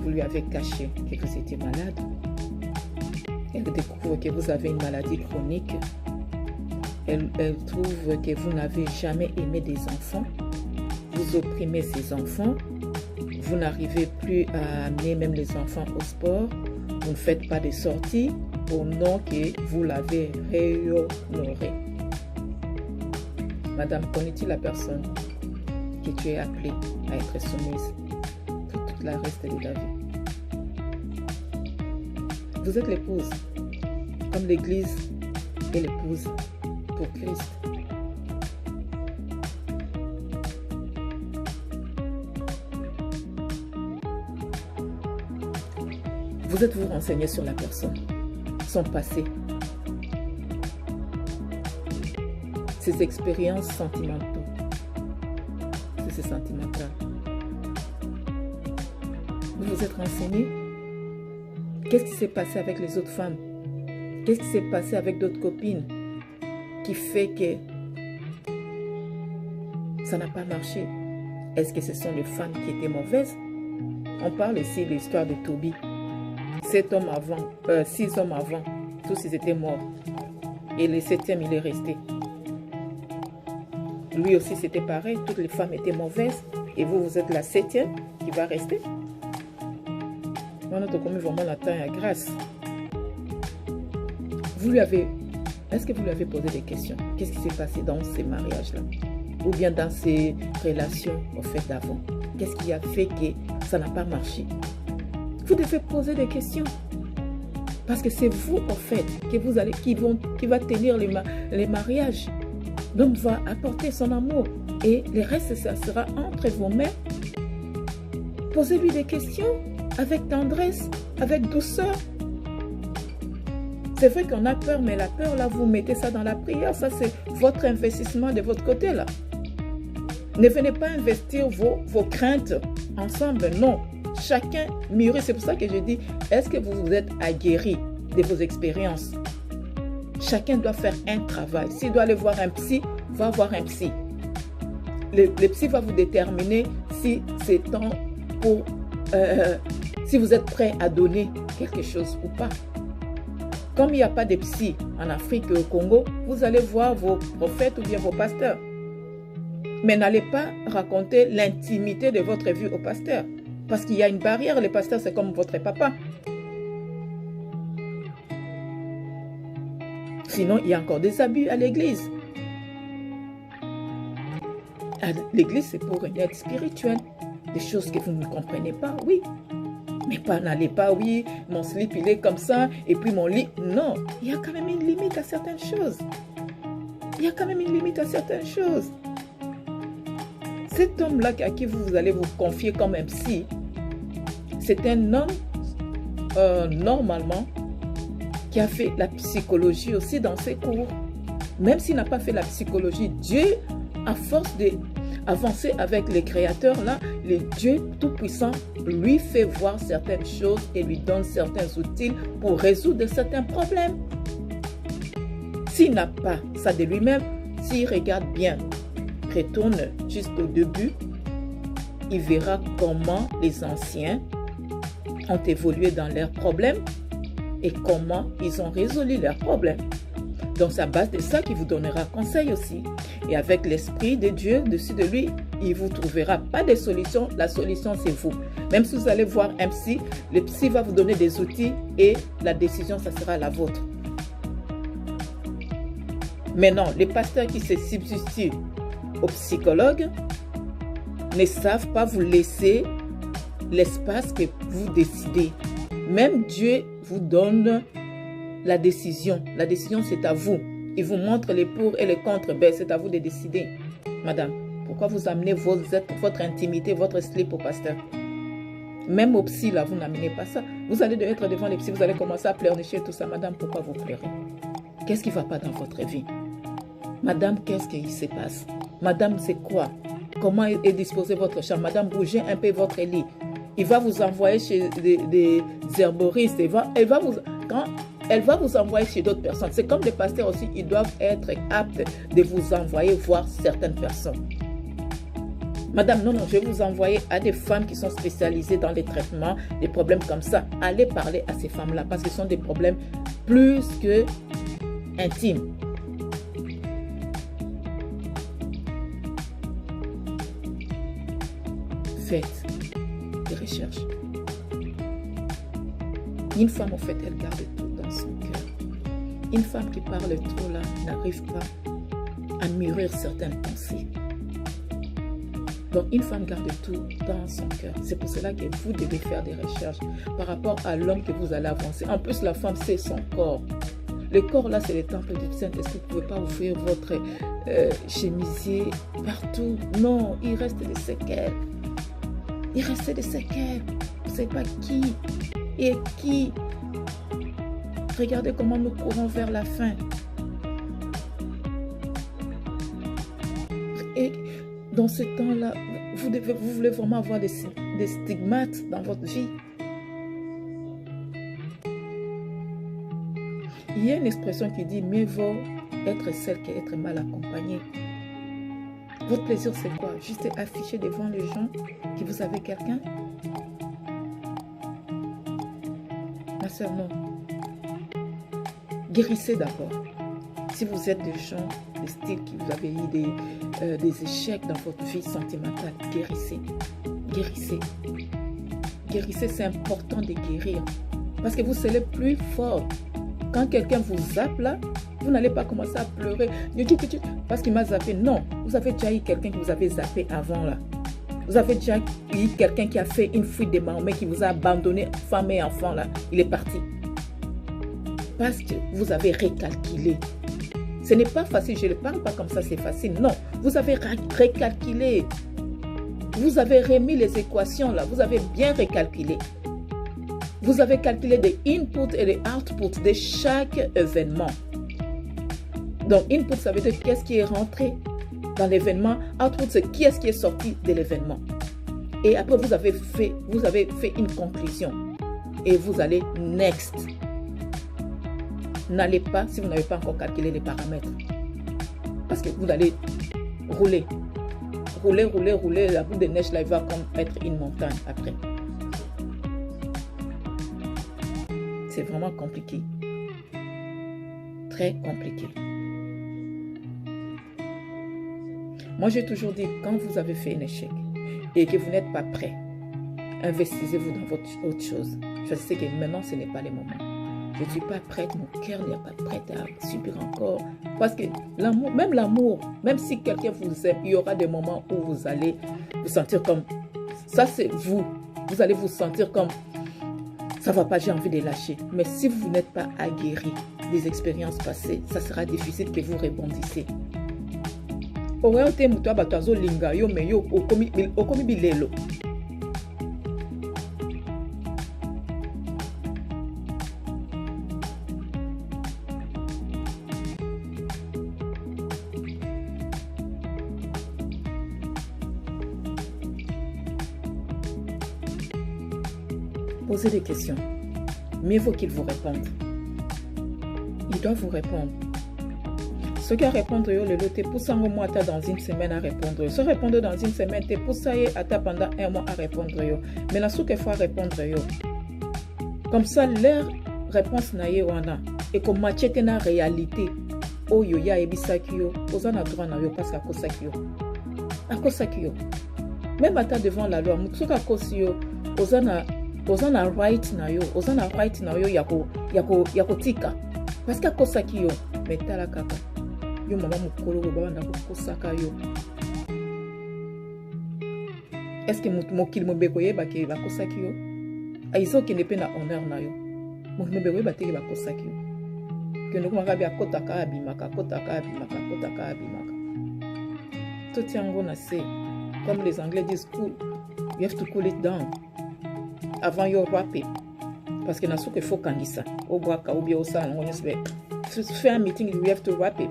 Vous lui avez caché que vous étiez malade. Elle découvre que vous avez une maladie chronique. Elle trouve que vous n'avez jamais aimé des enfants. Vous opprimez ces enfants. Vous n'arrivez plus à amener même les enfants au sport. Vous ne faites pas de sorties au nom que vous l'avez réhonoré. Madame, connais-tu la personne que tu es appelée à être soumise pour toute la reste de ta vie? Vous êtes l'épouse, comme l'Église est l'épouse pour Christ. Vous êtes-vous renseigné sur la personne, son passé, ses expériences sentimentales, c'est sentimental. Vous vous êtes renseigné? Qu'est-ce qui s'est passé avec les autres femmes? Qu'est-ce qui s'est passé avec d'autres copines qui fait que ça n'a pas marché? Est-ce que ce sont les femmes qui étaient mauvaises? On parle ici de l'histoire de Tobie. 6 hommes avant, tous ils étaient morts. Et le 7e, il est resté. Lui aussi, c'était pareil. Toutes les femmes étaient mauvaises. Et vous, vous êtes la 7e qui va rester. Notre commis vraiment l'attend à grâce. Est-ce que vous lui avez posé des questions? Qu'est-ce qui s'est passé dans ces mariages-là? Ou bien dans ces relations au fait d'avant? Qu'est-ce qui a fait que ça n'a pas marché? Vous devez poser des questions. Parce que c'est vous, au fait, qui va tenir les mariages. L'homme va apporter son amour. Et le reste, ça sera entre vos mains. Posez-lui des questions avec tendresse, avec douceur. C'est vrai qu'on a peur, mais la peur, là, vous mettez ça dans la prière. Ça, c'est votre investissement de votre côté, là. Ne venez pas investir vos craintes ensemble, non. Chacun mûrit. C'est pour ça que je dis, est-ce que vous vous êtes aguerri de vos expériences? Chacun doit faire un travail. S'il doit aller voir un psy, va voir un psy. Le psy va vous déterminer si c'est temps pour... si vous êtes prêt à donner quelque chose ou pas. Comme il n'y a pas de psy en Afrique et au Congo, vous allez voir vos prophètes ou bien vos pasteurs. Mais n'allez pas raconter l'intimité de votre vie au pasteur. Parce qu'il y a une barrière, le pasteur c'est comme votre papa. Sinon, il y a encore des abus à l'église. L'église, c'est pour une aide spirituelle. Des choses que vous ne comprenez pas, oui. Mais pas, n'allez pas, oui, mon slip, il est comme ça, et puis mon lit. Non, il y a quand même une limite à certaines choses. Il y a quand même une limite à certaines choses. Cet homme-là à qui vous allez vous confier comme un psy, c'est un homme, normalement, qui a fait la psychologie aussi dans ses cours. Même s'il n'a pas fait la psychologie, Dieu, à force d'avancer avec les créateurs, là, le Dieu Tout-Puissant lui fait voir certaines choses et lui donne certains outils pour résoudre certains problèmes. S'il n'a pas ça de lui-même, s'il regarde bien, retourne juste au début, il verra comment les anciens ont évolué dans leurs problèmes et comment ils ont résolu leurs problèmes. Donc, c'est à base de ça qu'il vous donnera conseil aussi. Et avec l'Esprit de Dieu dessus de lui, il ne vous trouvera pas de solution. La solution, c'est vous. Même si vous allez voir un psy, le psy va vous donner des outils et la décision, ça sera la vôtre. Mais non, les pasteurs qui se substituent aux psychologues ne savent pas vous laisser l'espace que vous décidez. Même Dieu vous donne la décision. La décision, c'est à vous. Il vous montre les pour et les contre. Ben, c'est à vous de décider. Madame, pourquoi vous amenez votre intimité, votre slip au pasteur? Même au psy, là, vous n'amenez pas ça. Vous allez être devant les psy, vous allez commencer à pleurnicher tout ça. Madame, pourquoi vous pleurez? Qu'est-ce qui ne va pas dans votre vie? Madame, qu'est-ce qui se passe? Madame, c'est quoi? Comment est disposé votre chambre? Madame, bougez un peu votre lit. Il va vous envoyer chez des herboristes. Quand elle va vous envoyer chez d'autres personnes. C'est comme les pasteurs aussi, ils doivent être aptes de vous envoyer voir certaines personnes. Madame, non, je vais vous envoyer à des femmes qui sont spécialisées dans les traitements, des problèmes comme ça. Allez parler à ces femmes-là parce que ce sont des problèmes plus que intimes. Faites des recherches. Une femme, en fait, elle garde tout dans son cœur. Une femme qui parle trop là n'arrive pas à mûrir certaines pensées. Donc, une femme garde tout dans son cœur. C'est pour cela que vous devez faire des recherches par rapport à l'homme que vous allez avancer. En plus, la femme, c'est son corps. Le corps, là, c'est le temple du Saint-Esprit. Vous ne pouvez pas ouvrir votre chemisier partout. Non, il reste des séquelles. Il reste des séquelles. Vous ne savez pas qui et qui. Regardez comment nous courons vers la fin. Et dans ce temps-là, vous voulez vraiment avoir des stigmates dans votre vie. Il y a une expression qui dit « mieux vaut être seul qu'être mal accompagné ». Votre plaisir, c'est quoi? Juste afficher devant les gens que vous avez quelqu'un? Ma soeur, non. Guérissez d'abord. Si vous êtes des gens, des styles qui vous avez eu des échecs dans votre vie sentimentale, guérissez. Guérissez. Guérissez, c'est important de guérir. Parce que vous serez plus fort. Quand quelqu'un vous zappe là, vous n'allez pas commencer à pleurer. Parce qu'il m'a zappé. Non, vous avez déjà eu quelqu'un qui vous avait zappé avant là. Vous avez déjà eu quelqu'un qui a fait une fuite de Mahomet, qui vous a abandonné, femme et enfant là. Il est parti. Parce que vous avez recalculé. Ce n'est pas facile, je ne parle pas comme ça, c'est facile. Non, vous avez recalculé. Vous avez remis les équations là, vous avez bien recalculé. Vous avez calculé les inputs et les outputs de chaque événement. Donc, input, ça veut dire qu'est-ce qui est rentré dans l'événement. Output, c'est qui est-ce qui est sorti de l'événement. Et après, vous avez fait une conclusion. Et vous allez next. N'allez pas, si vous n'avez pas encore calculé les paramètres. Parce que vous allez rouler. Rouler. La boule de neige, là, il va comme être une montagne après. C'est vraiment compliqué. Très compliqué. Moi, j'ai toujours dit, quand vous avez fait un échec et que vous n'êtes pas prêt, investissez-vous dans votre autre chose. Je sais que maintenant, ce n'est pas le moment. Je ne suis pas prête, mon cœur n'est pas prêt à subir encore. Parce que l'amour, même si quelqu'un vous aime, il y aura des moments où vous allez vous sentir comme, ça c'est vous. Vous allez vous sentir comme, ça ne va pas, j'ai envie de lâcher. Mais si vous n'êtes pas aguerri des expériences passées, ça sera difficile que vous rebondissez. Posez des questions. Mieux vaut qu'ils vous répondent. Ils doivent vous répondre. Ceux qui répondent, le te pousse en mois dans une semaine à répondre. Ceux qui répondent dans une semaine, te pousse pendant un mois à répondre. Mais là, ce qu'il faut répondre. Comme ça, leur réponse n'a pas. Et comme match est une réalité. Oh, yo ya ebisakio. Aux en a droit na yo parce qu'à kosakio. À kosakio. Même à ta devant la loi, mutu ka kosio. Aux en a right na yo. Aux en a right na yo yako tika. Parce qu'à kosakio. Mais tala kaka. Yo mama mukolo baba ndako kosaka yo. Est-ce que mokili mobeko yeba ke ba kosaki yo? Aizo ki ne pe na honneur na yo. Mokili mobeko yeba te ke ba kosaki yo. Que nous avons kotaka abimaka. Tout yango na se. Comme les Anglais disent cool. You have to cool it down. Avant yo wrap it. Parce que na souke faut kandisa. Obwaka obia osa ngonyesbe. Fais un meeting, you have to wrap it.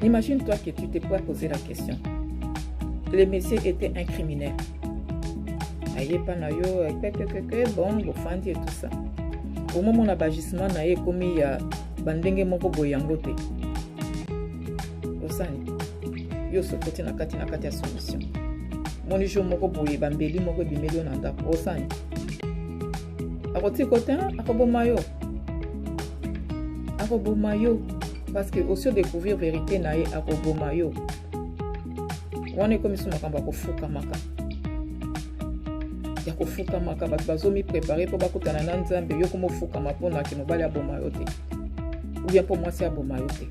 Imagine-toi que tu t'es pas posé la question. Le monsieur était un criminel. Bon, bofandi et tout ça. Au moment où on a bagissement, on a commis bandenge moko boyangote. Osani. Yo so côté na kati ya solution. Moni jo moko boye bambeli moko bimeli na ndako. Osani. Akoti côté akobomayo. Akobomayo parce que aussi découvrir vérité na ye akobomayo. On est comme si on a kofuka maka. Ya kofuka maka bazomi préparer pour bakutana na nzambe yo komo fuka mapona ki mobali abomayo te. Ou bien pour moi c'est abomayo te.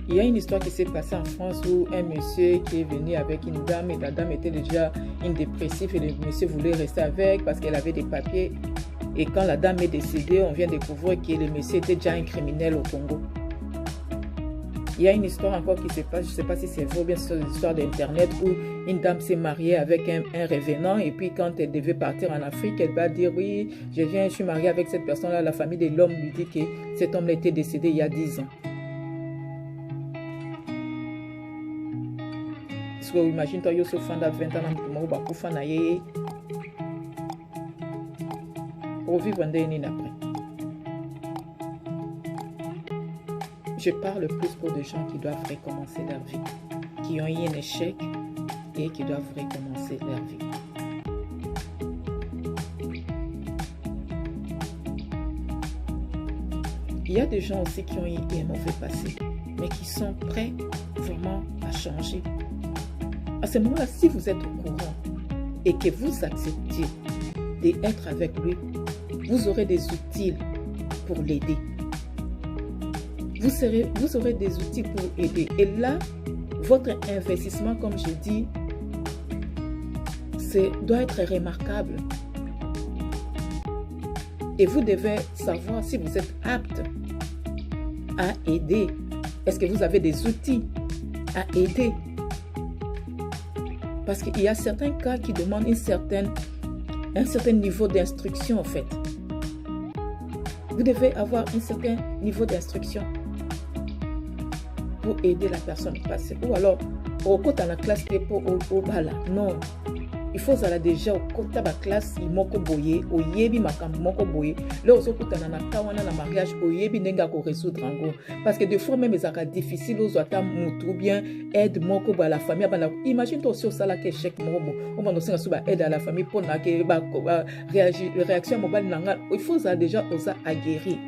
Il y a une histoire qui s'est passée en France où un monsieur qui est venu avec une dame et la dame était déjà une dépressive et le monsieur voulait rester avec parce qu'elle avait des papiers. Et quand la dame est décédée, on vient découvrir que le monsieur était déjà un criminel au Congo. Il y a une histoire encore qui se passe, je ne sais pas si c'est vrai ou bien c'est une histoire d'internet où une dame s'est mariée avec un revenant et puis quand elle devait partir en Afrique, elle va dire oui, je suis mariée avec cette personne-là. La famille de l'homme lui dit que cet homme était décédé il y a 10 ans. Parce que imagine-toi, yo so fanda 20 ans, pour bakufa na ye. Pour vivre un dernier après. Je parle plus pour des gens qui doivent recommencer leur vie, qui ont eu un échec et qui doivent recommencer leur vie. Il y a des gens aussi qui ont eu un mauvais passé, mais qui sont prêts vraiment à changer. À ce moment-là, si vous êtes au courant et que vous acceptez d'être avec lui, vous aurez des outils pour l'aider. Vous aurez des outils pour aider. Et là, votre investissement, comme je dis, doit être remarquable. Et vous devez savoir si vous êtes apte à aider. Est-ce que vous avez des outils à aider? Parce qu'il y a certains cas qui demandent un certain niveau d'instruction, en fait. Vous devez avoir un certain niveau d'instruction pour aider la personne passer. Ou alors, au côté de la classe, au bala. Non. Il faut déjà au côté de la classe, il moko boye, au yebi makam moko boye. Là, au côté de la kawana na mariage, au yebi nenga ko résoudre ango. Parce que des fois même, c'est difficile aux autres moutou bien aide moko à la famille. Imagine toi aussi au salaire échec mobo. On va nous dire aide à la famille pour na que réaction mobile nanga. Il faut déjà oser aguerrir.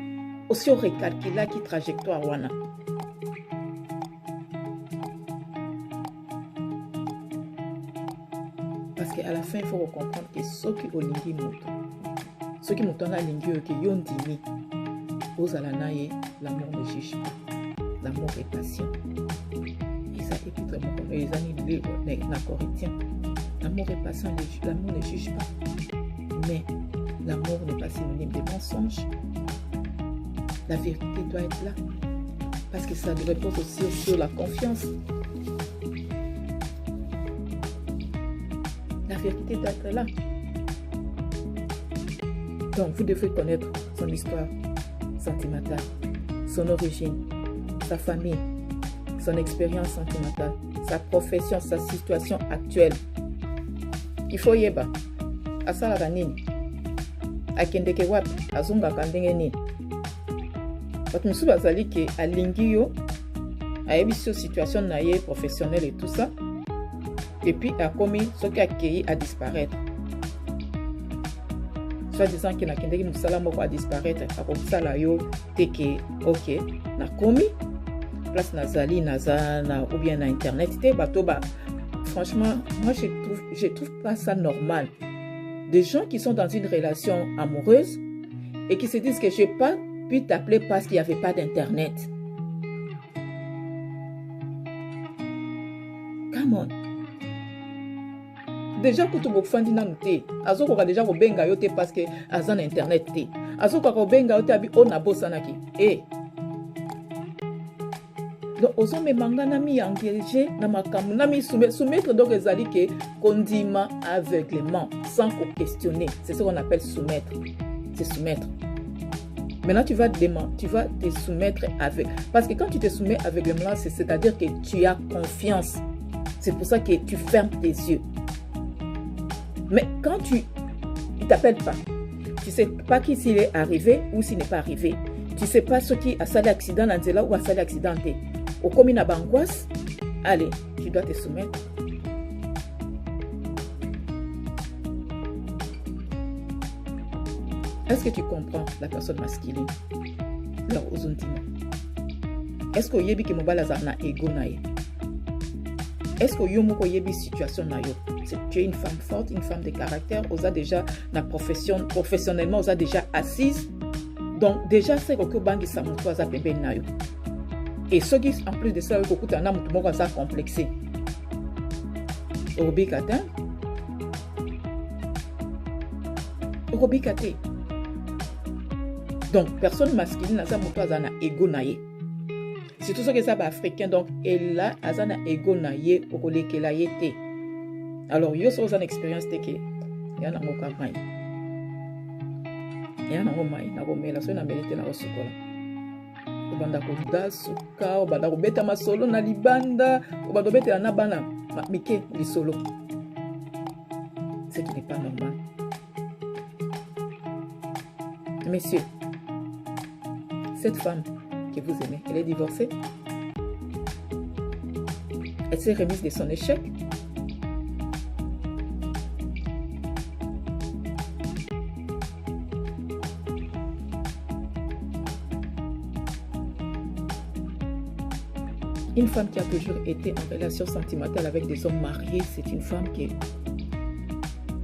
Aussi au recalculer qui trajectoire wana. Parce qu'à la fin, il faut comprendre que ceux qui ont lingi moto, ceux qui ont lingi qui ont dimi, aux alanaye, l'amour ne juge pas. L'amour est patient. Et ça, écoute, les années la Corinthien. L'amour est patient, l'amour ne juge pas. Mais l'amour n'est pas synonyme de mensonge. La vérité doit être là. Parce que ça repose aussi sur la confiance. La vérité doit être là. Donc, vous devez connaître son histoire sentimentale, son origine, sa famille, son expérience sentimentale, sa profession, sa situation actuelle. Il faut yeba. Asala kanini. Akendeke wapi. Azunga kandenge nini. Parce que nous sommes que à l'ingio, à une situation naïe professionnelle et tout ça. Et puis, a commis ce qui a accueilli à disparaître. Soit disant que nous salamo va disparaître, à comme ça là yo teke ok na commis place nazali nazana ou bien na internet te batoba. Franchement, moi je trouve pas ça normal. Des gens qui sont dans une relation amoureuse et qui se disent que je n'ai pas pu t'appeler parce qu'il n'y avait pas d'internet. Come on. Déjà pour tout le monde na noté azoko ka déjà ko benga yote parce que azan internet te azoko ko benga yote abi ona bosanaki donc ozo me manga na mi engagé na makamu na mi soumettre donc ezali ke kondima aveuglement sans questionner, c'est ce qu'on appelle soumettre, c'est soumettre. Maintenant, tu vas te soumettre avec. Parce que quand tu te soumets aveuglément, c'est-à-dire que tu as confiance. C'est pour ça que tu fermes tes yeux. Mais quand il ne t'appelle pas, tu ne sais pas qui s'il est arrivé ou s'il n'est pas arrivé. Tu ne sais pas ce qui a fait l'accident dans là ou a fait l'accident. Au commun à Bangoise, allez, tu dois te soumettre. Est-ce que tu comprends la personne masculine? Alors, est-ce que yebi ke mobala za na ego na ye? Est-ce que yo moko yebi situation na yo? Tu es une femme forte, une femme de caractère, osa déjà na professionnellement osa déjà assise. Donc déjà c'est que bangi sa moto za pembe na yo. Et ce qui en plus de ça ko kuta na moto moko za complexé. Obikata. Obikate. Donc, personne masculine n'a pas un ego naïe. C'est tout ce que ça va africain. Donc, elle a un ego naïe pour que la yété. Alors, yo so une expérience de que y a un mot comme y a un mot mai na gomela so na melite na osokola. Obanda ko dasuka, obanda ko beta masolo na libanda, obanda beta na bana mike li solo. Ce qui n'est pas normal. Messieurs, cette femme que vous aimez, elle est divorcée. Elle s'est remise de son échec. Une femme qui a toujours été en relation sentimentale avec des hommes mariés, c'est une femme qui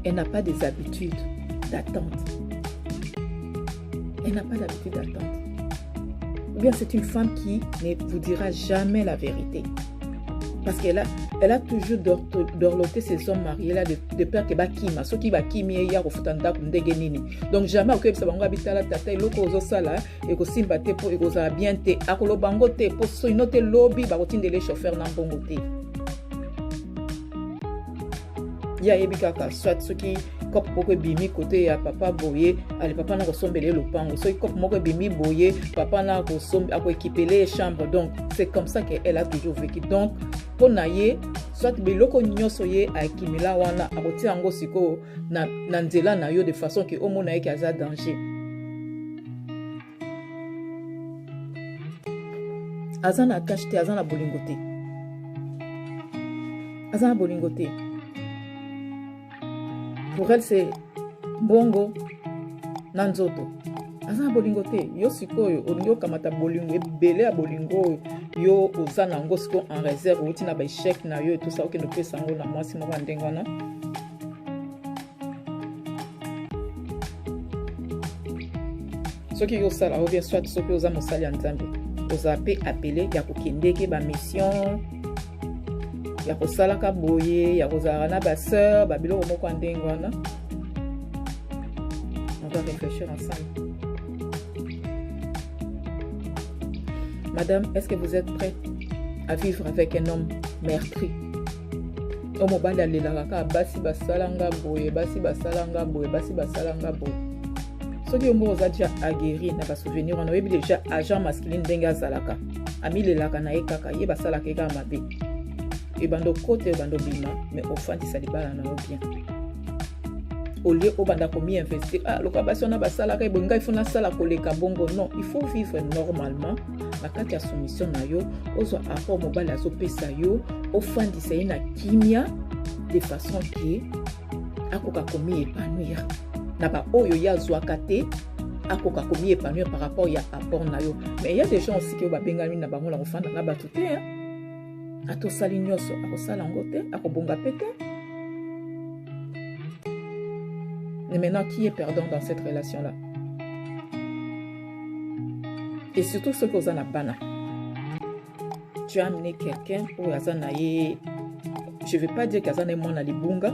elle n'a pas des habitudes d'attente. Elle n'a pas d'habitude d'attente. Ou bien c'est une femme qui ne vous dira jamais la vérité. Parce qu'elle a toujours dorloté ses hommes mariés là de peur que bakima. Ceux qui bakimi et ya refutanda kundege nini. Donc jamais au ça bango habitala tata loko ozo sala et ko simba te po et ko za bien te akolo bango te po so inote lobby ba kotinde les chauffeurs na bongo te. Ya ebikaka soit ceux qui cop moko bimi côté ya papa boye ale papa na kosombele lopango so cop moko bimi boye papa na kosombe ako équiper les chambres. Donc c'est comme ça qu'elle a toujours vécu. Donc pour naye soit biloko nyoso ye akimela wana akoti yango siko na nzela na yo de façon que au mona ye ki aza danger. Azana kachete azana bolingote. Azana bolingote. Pour elle, c'est bongo nanzoto. Azana bolingo te. Yo sikoyo, olingo kamata bolingo, ebele a bolingo, yo ozana ngo siko en réserve, oti na ba échec na yo et tout ça, ok, ne peut sango na moi, simo bandengana. Soki yo sala, ou bien soit soki oza mosali ya nzambe. Oza pe appelé, ya kokendeke ba mission. Ya kosalaka boye, ya kozala na ba sœur, ba biloko moko andengwana. On va réfléchir ensemble. Madame, est-ce que vous êtes prête à vivre avec un homme meurtri? Omo bala lelaka basi basalanga boye, basi basalanga boye, basi basalanga boye. Soki omo oza déjà aguerri na ba souvenir, on a déjà agent masculine denga zalaka. Ami lelaka na ekaka ye basalaka eka mabe. Et bando côté bando bima mais au fond ça libala na bien au lieu au banda komi investir le kabasi on a basala ka bonga il faut na sala koleka bongo. Non, il faut vivre normalement na kati ya soumission na yo ozo apport mobile azo pesa yo au fond ça ina kimia de façon qui akoka komi épanouir na ba oyo ya zwakate akoka komi épanouir par rapport ya apport na yo. Mais il y a des gens aussi qui ba bengami na bango la ofanda na batute hein. Ato sali nyoso akosala ngo te akobonga pete. Mais maintenant qui est perdant dans cette relation là? Et surtout ceux qui ont un bana. Tu as amené quelqu'un pour azana ye. Je ne veux pas dire qu'azana est mon alibunga,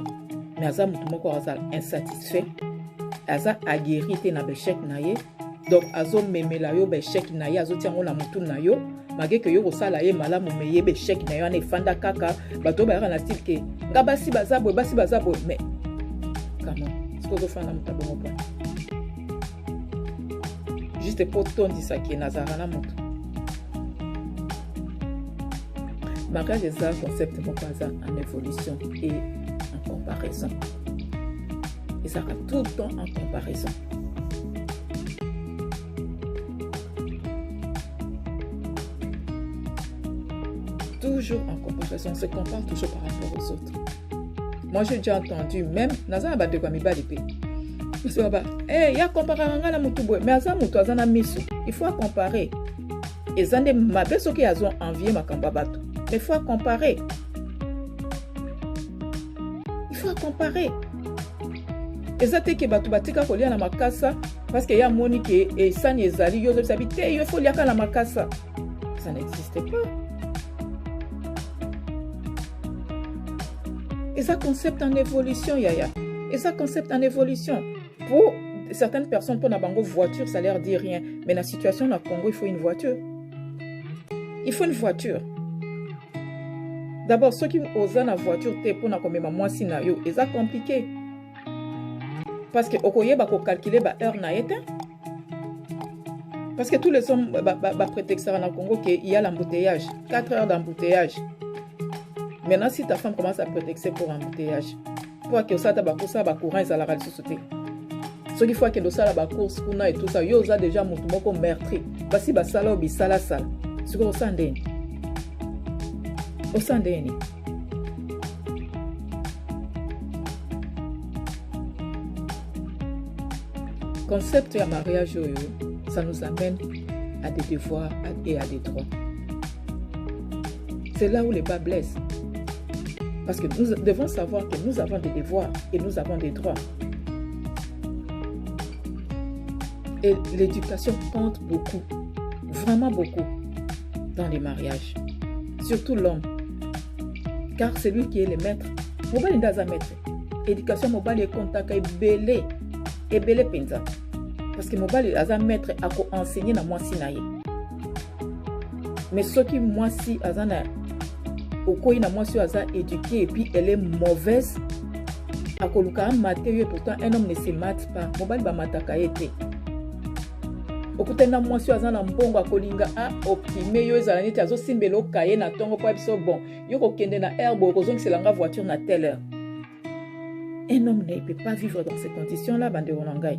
mais azana mutumoko azana insatisfait. Azana aguerri te na bechek na ye. Donc azo memela yo bechek na ye azo tiango na mutu na yo. Malgré que yo kosala ye malamu me ye bechek na yo ane fanda kaka bato ba na style ke nga basi bazabo mais comment ce que zo fana mutabongo pa. juste pour tondisa qui nazara na moto. Mariage est un concept en évolution et en comparaison. Et ça va tout le temps en comparaison. Toujours en comparaison, on se compare toujours par rapport aux autres. Moi, j'ai déjà entendu, même, Nazana ba de quoi mi ba d'épée. Il y a comparé à la moutouboue, mais à ça, moutouazana misu. Il faut comparer. Et ça n'est ma belle qui a envié ma campabato. Mais il faut comparer. Il faut comparer. Et ça, c'est que batu batika kolia na makasa parce qu'il y a Monique et Sani et Zali, yo zabite, il faut liaka na makasa. Ça n'existe pas. Et ça concept en évolution, Yaya. Et ça concept en évolution. Pour certaines personnes, pour Nabango, voiture, ça leur dit rien. Mais dans la situation au Congo, il faut une voiture. Il faut une voiture. D'abord, ceux qui osent la voiture, pour na comme moi si na yo, et ça compliqué. Parce que okoye ba ko calculer ba heure na été. Parce que tous les hommes ba prétexte na Congo qu'il y a l'embouteillage, 4 heures d'embouteillage. Maintenant, si ta femme commence à prétexter pour embouteillage, pour que ça ba courant et ça la société. Ce qu'il faut que ça la course kuna et tout ça, yo za déjà mutu moko meurtri. Basi ba sala obi sala. Ce que au sandeni. Au sandeni. Concept de mariage, ça nous amène à des devoirs et à des droits. C'est là où les bas blessent. Parce que nous devons savoir que nous avons des devoirs et nous avons des droits. Et l'éducation compte beaucoup, vraiment beaucoup, dans les mariages. Surtout l'homme. Car c'est lui qui est le maître. Mobile n'est pas maître. Éducation mobile est contact et belé. Et belé penza. Parce que mobile est un maître à enseigner na moi si naïe. Mais ce qui moi si azana okoyi na moi si aza éduqué et puis elle est mauvaise. À koluka maté et pourtant un homme ne se mate pas. Mobile ba mataka été. Okutena moi si azana mbongo akolinga a optimer yo ezala neti azo simbelo kaye na tongo po biso bon. Yo ko kende na herbe kozongi selanga voiture na telle heure. Un homme ne peut pas vivre dans ces conditions-là, bande ronangai.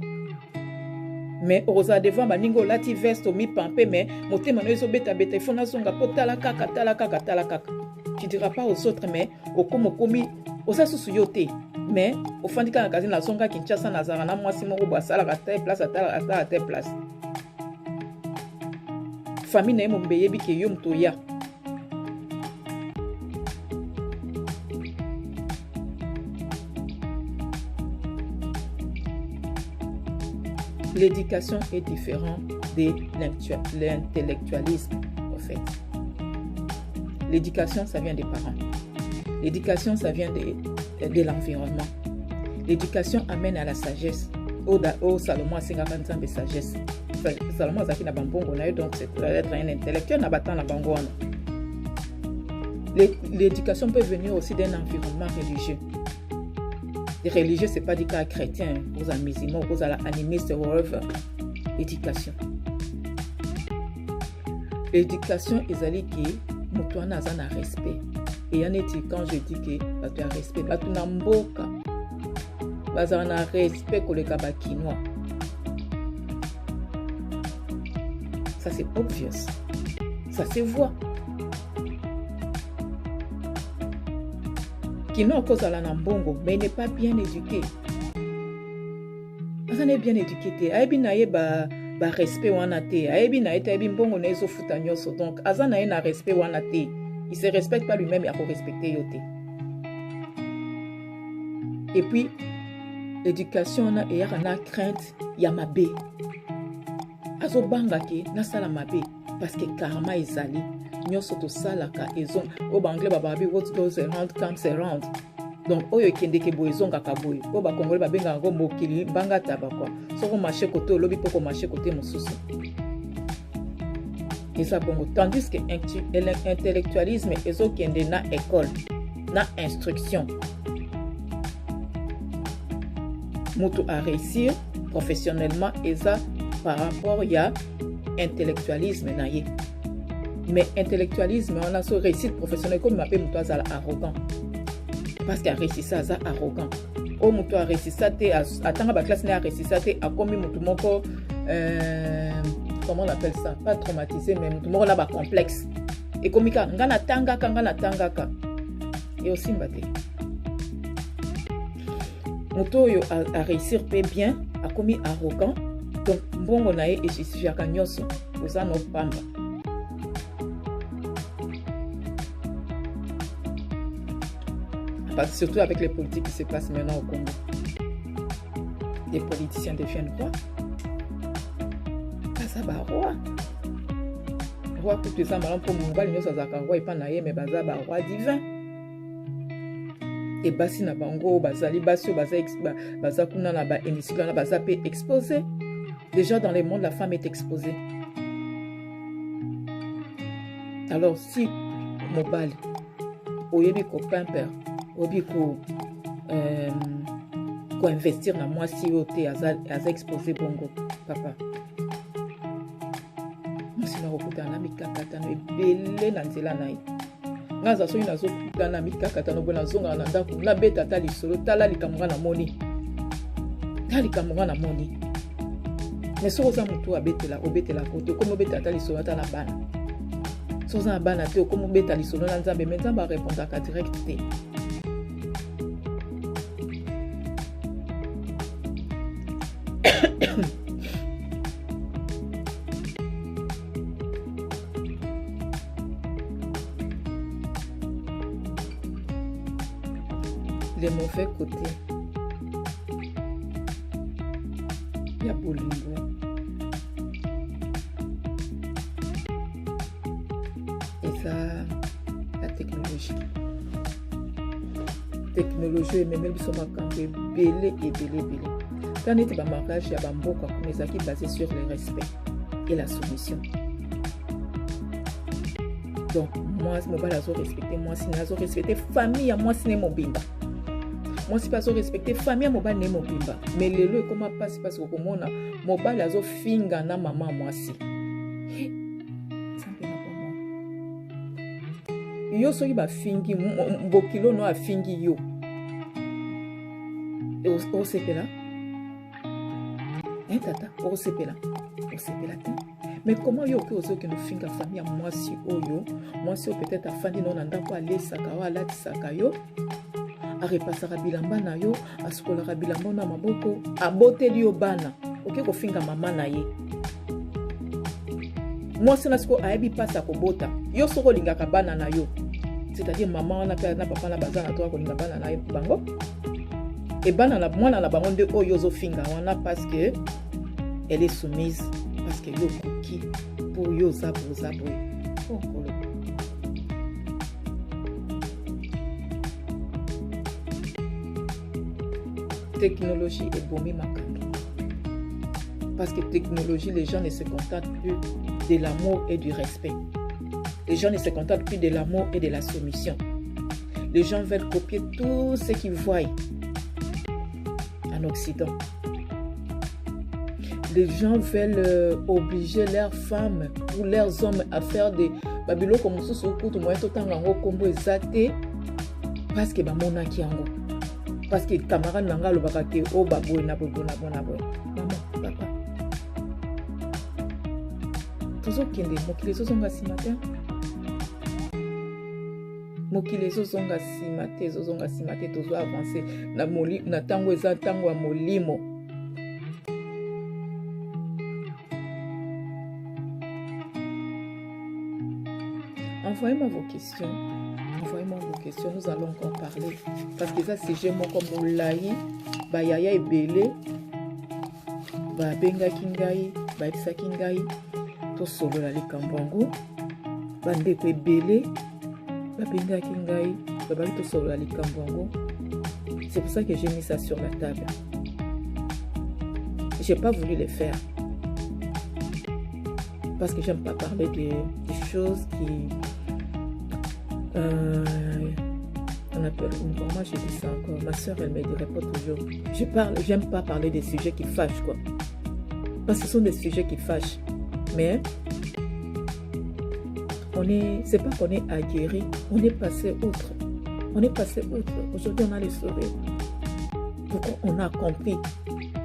Mais heureusement devant baningo lati veste mi pampé mais motema no ezo beta il faut na songa po tala kaka. Tu diras pas aux autres mais okomi osa susu yote mais ofandika na kazina songa Kinshasa na zara na mwasi moko bwasala ka telle place à telle place. Famille na mo mbeyebi ke yo mto ya. L'éducation est différente de l'intellectualisme, en fait. L'éducation, ça vient des parents. L'éducation, ça vient de l'environnement. L'éducation amène à la sagesse. Au Salomon, c'est un de sagesse. Salomon, c'est un bambongo, donc c'est être un intellectuel, n'a pas tant la bambongo. L'éducation peut venir aussi d'un environnement religieux. Les religieux, ce n'est pas des cas chrétiens, aux musulmans, aux animistes, whatever. Éducation. L'éducation, ils allaient qui, nous avons un respect. Et en est quand je dis que tu as respect, tu as un mboka. Tu as un respect pour les kabakinois. Ça, c'est obvious. Ça se voit. Qui n'a cause à la nambongo, mais il n'est pas bien éduqué. Il n'est bien éduqué. Il n'a pas respect wanate. Il n'a pas bongo na ezo futa nyoso. Donc, azana na respect wanate. Il se respecte pas lui-même, il faut respecter yote. Et puis, l'éducation na et yana crainte yamabe. Azo banga ke na sala mabe parce que karma ezali. Nyoso to salaka ezon o bangle bababi what goes around comes around. Donc oyo kende ke boezon kaka boy o ba kongole ba benga ngo mokili banga taba kwa soko marché côté olobi poko marché côté mosusu. Et ça bongo tandis que l'intellectualisme ezo kende na école na instruction. Mutu a réussir professionnellement et ça par rapport à intellectualisme. Mais intellectualisme, on a ce réussite professionnel comme m'appelle moi arrogant. Parce qu'il a réussi ça, arrogant. Au mouton a réussi ça, attends la classe n'a réussi ça, a commis mouton moko, comment on appelle ça? Pas traumatisé, mais mouton moko là-bas complexe. Et comme il ngana tangaka. Et aussi mbate. Mouton a réussi bien, a commis arrogant. Donc bon on a et je suis à Kanyoso, vous en pamba. Surtout avec les politiques qui se passent maintenant au Congo. Les politiciens deviennent rois. Ça va roi. Roi pour les amalants pour mon bal, nous avons roi et pas naïe, mais baza ba roi divin. Et basi na bango, bazali basio, baza kuna na ba émission na baza pe exposé. Déjà dans le monde, la femme est exposée. Alors si mon bal, oyebi copain père. Obi ko investir na moi si ote aza exposé bongo papa musina kokutana mikakatano ebele na nzela na ye ngaza soki nazokutana mikakatano bona zonga na ndako na beta ta lisolo tala likamwa na moni mais soki oza motu obetela kote okomi obeta ta lisolo ata na bana soki oza na bana te okomi obeta lisolo na nzambe mais nzambe arépondaka direct te. Les mauvais côtés. Il y a Bolingo. Et ça, la technologie. Technologie, même si on a belé. Quand on est dans le mariage, il y a un mboka qui est basé sur le respect et la soumission. Donc, moi, si je respecte, moi, si je respecte famille, moi, si je respecte moi, si je respecte famille, moi, si je respecte mais le lieu, comment passe parce que moi, je suis finga na maman, moi, si. Ça ne pas moi. Yo, so, ba fingi, mbokilo no a fingi yo. Et au CP là. Tata, au CP là. Mais comment yo que nous finga famille moi si peut-être afandi non anda ko aller sakawa ala tisaka yo a repasser bilamba na yo a skola bilamba na maboko a boteli yo bana OK ko finga mama na ye moi c'est nasko ayebi pasa ko bota yo soko lingaka bana na yo c'est-à-dire maman na papa na bazana to ko linga bana na bango et bana na mwana na bango nde oyo zo finga wana parce que elle est soumise parce que yo cookie pour yo zabo oh kolo technologie est bombée makambi parce que technologie les gens ne se contentent plus de l'amour et du respect, les gens ne se contentent plus de l'amour et de la soumission, les gens veulent copier tout ce qu'ils voient en Occident. Les gens veulent obliger leurs femmes ou leurs hommes à faire des babilo comme ça sur coup moyen tout temps en combo exaté parce que ba monaki yango parce que camarade nanga lo bakate o baboy na boy maman papa toujours kende mokile zozonga simatin mokile zozonga simate tozo avancer na tango eza tango ya molimo. Envoyez-moi vos questions, nous allons encore parler. Parce que ça, c'est j'ai mon comme Moulaï, Bayaya et Belé, Benga Kingaï, Baïpsa Kingaï, tout solo la Likambongo, Bandeko et Belé, Benga Kingaï, Babaï tout solo la Likambongo. C'est pour ça que j'ai mis ça sur la table. Je n'ai pas voulu le faire. Parce que j'aime pas parler des choses qui... on appelle, comment je dis ça encore? Ma soeur, elle me dirait pas toujours. J'aime pas parler des sujets qui fâchent, quoi. Parce que ce sont des sujets qui fâchent. Mais c'est pas qu'on est aguerri, on est passé outre. On est passé outre. Aujourd'hui, on a les sourires. Pourquoi on a compris?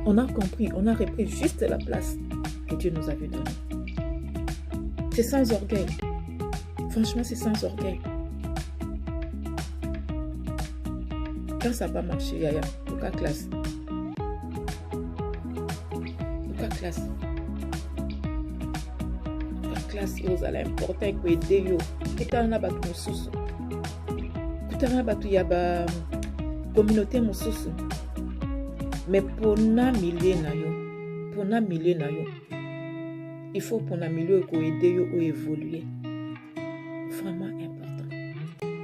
On a compris, on a repris juste la place que Dieu nous avait donnée. C'est sans orgueil. Franchement, c'est sans orgueil. Quand ça va marcher, Yaya, Luka classe. Luka classe. Luka classe, vous allez importer que aider yo. Kita na batu mususu. Kita na batu yaba communauté mususu. Mais pour na milieu na yo, il faut pour na milieu ko aider yo ou évoluer. Vraiment important.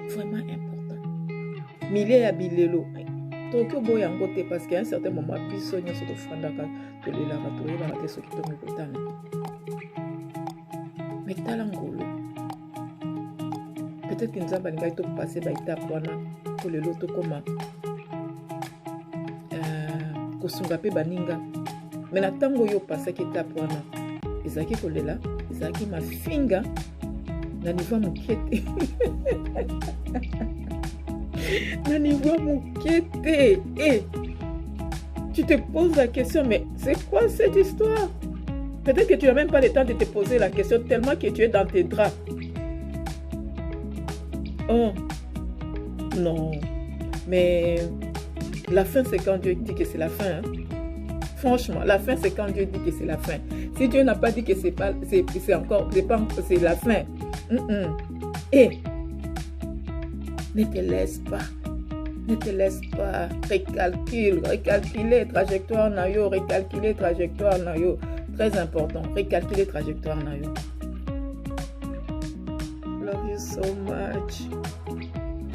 Vraiment important. Milieu ya bilelo. Tokyo boya ngote parce qu'à un certain moment biso nyoso to fandaka to lela ka to yeba te so kito mikotana. Mais tala ngolo. Peut-être que nous avons pas été passé par l'étape pour le loto comme kosunga pe baninga. Mais na tango yo passé qui étape wana. Ezaki kolela, ezaki mafinga na niveau mukete. Na niveau mukete. Et tu te poses la question, mais c'est quoi cette histoire? Peut-être que tu n'as même pas le temps de te poser la question tellement que tu es dans tes draps. Oh, non. Mais la fin, c'est quand Dieu dit que c'est la fin. Hein? Franchement, la fin, c'est quand Dieu dit que c'est la fin. Si Dieu n'a pas dit que c'est pas, c'est la fin. Et ne te laisse pas. Ne te laisse pas. Recalculer trajectoire nayo, recalculer trajectoire nayo. Très important. Recalculer trajectoire nayo. Love you so much.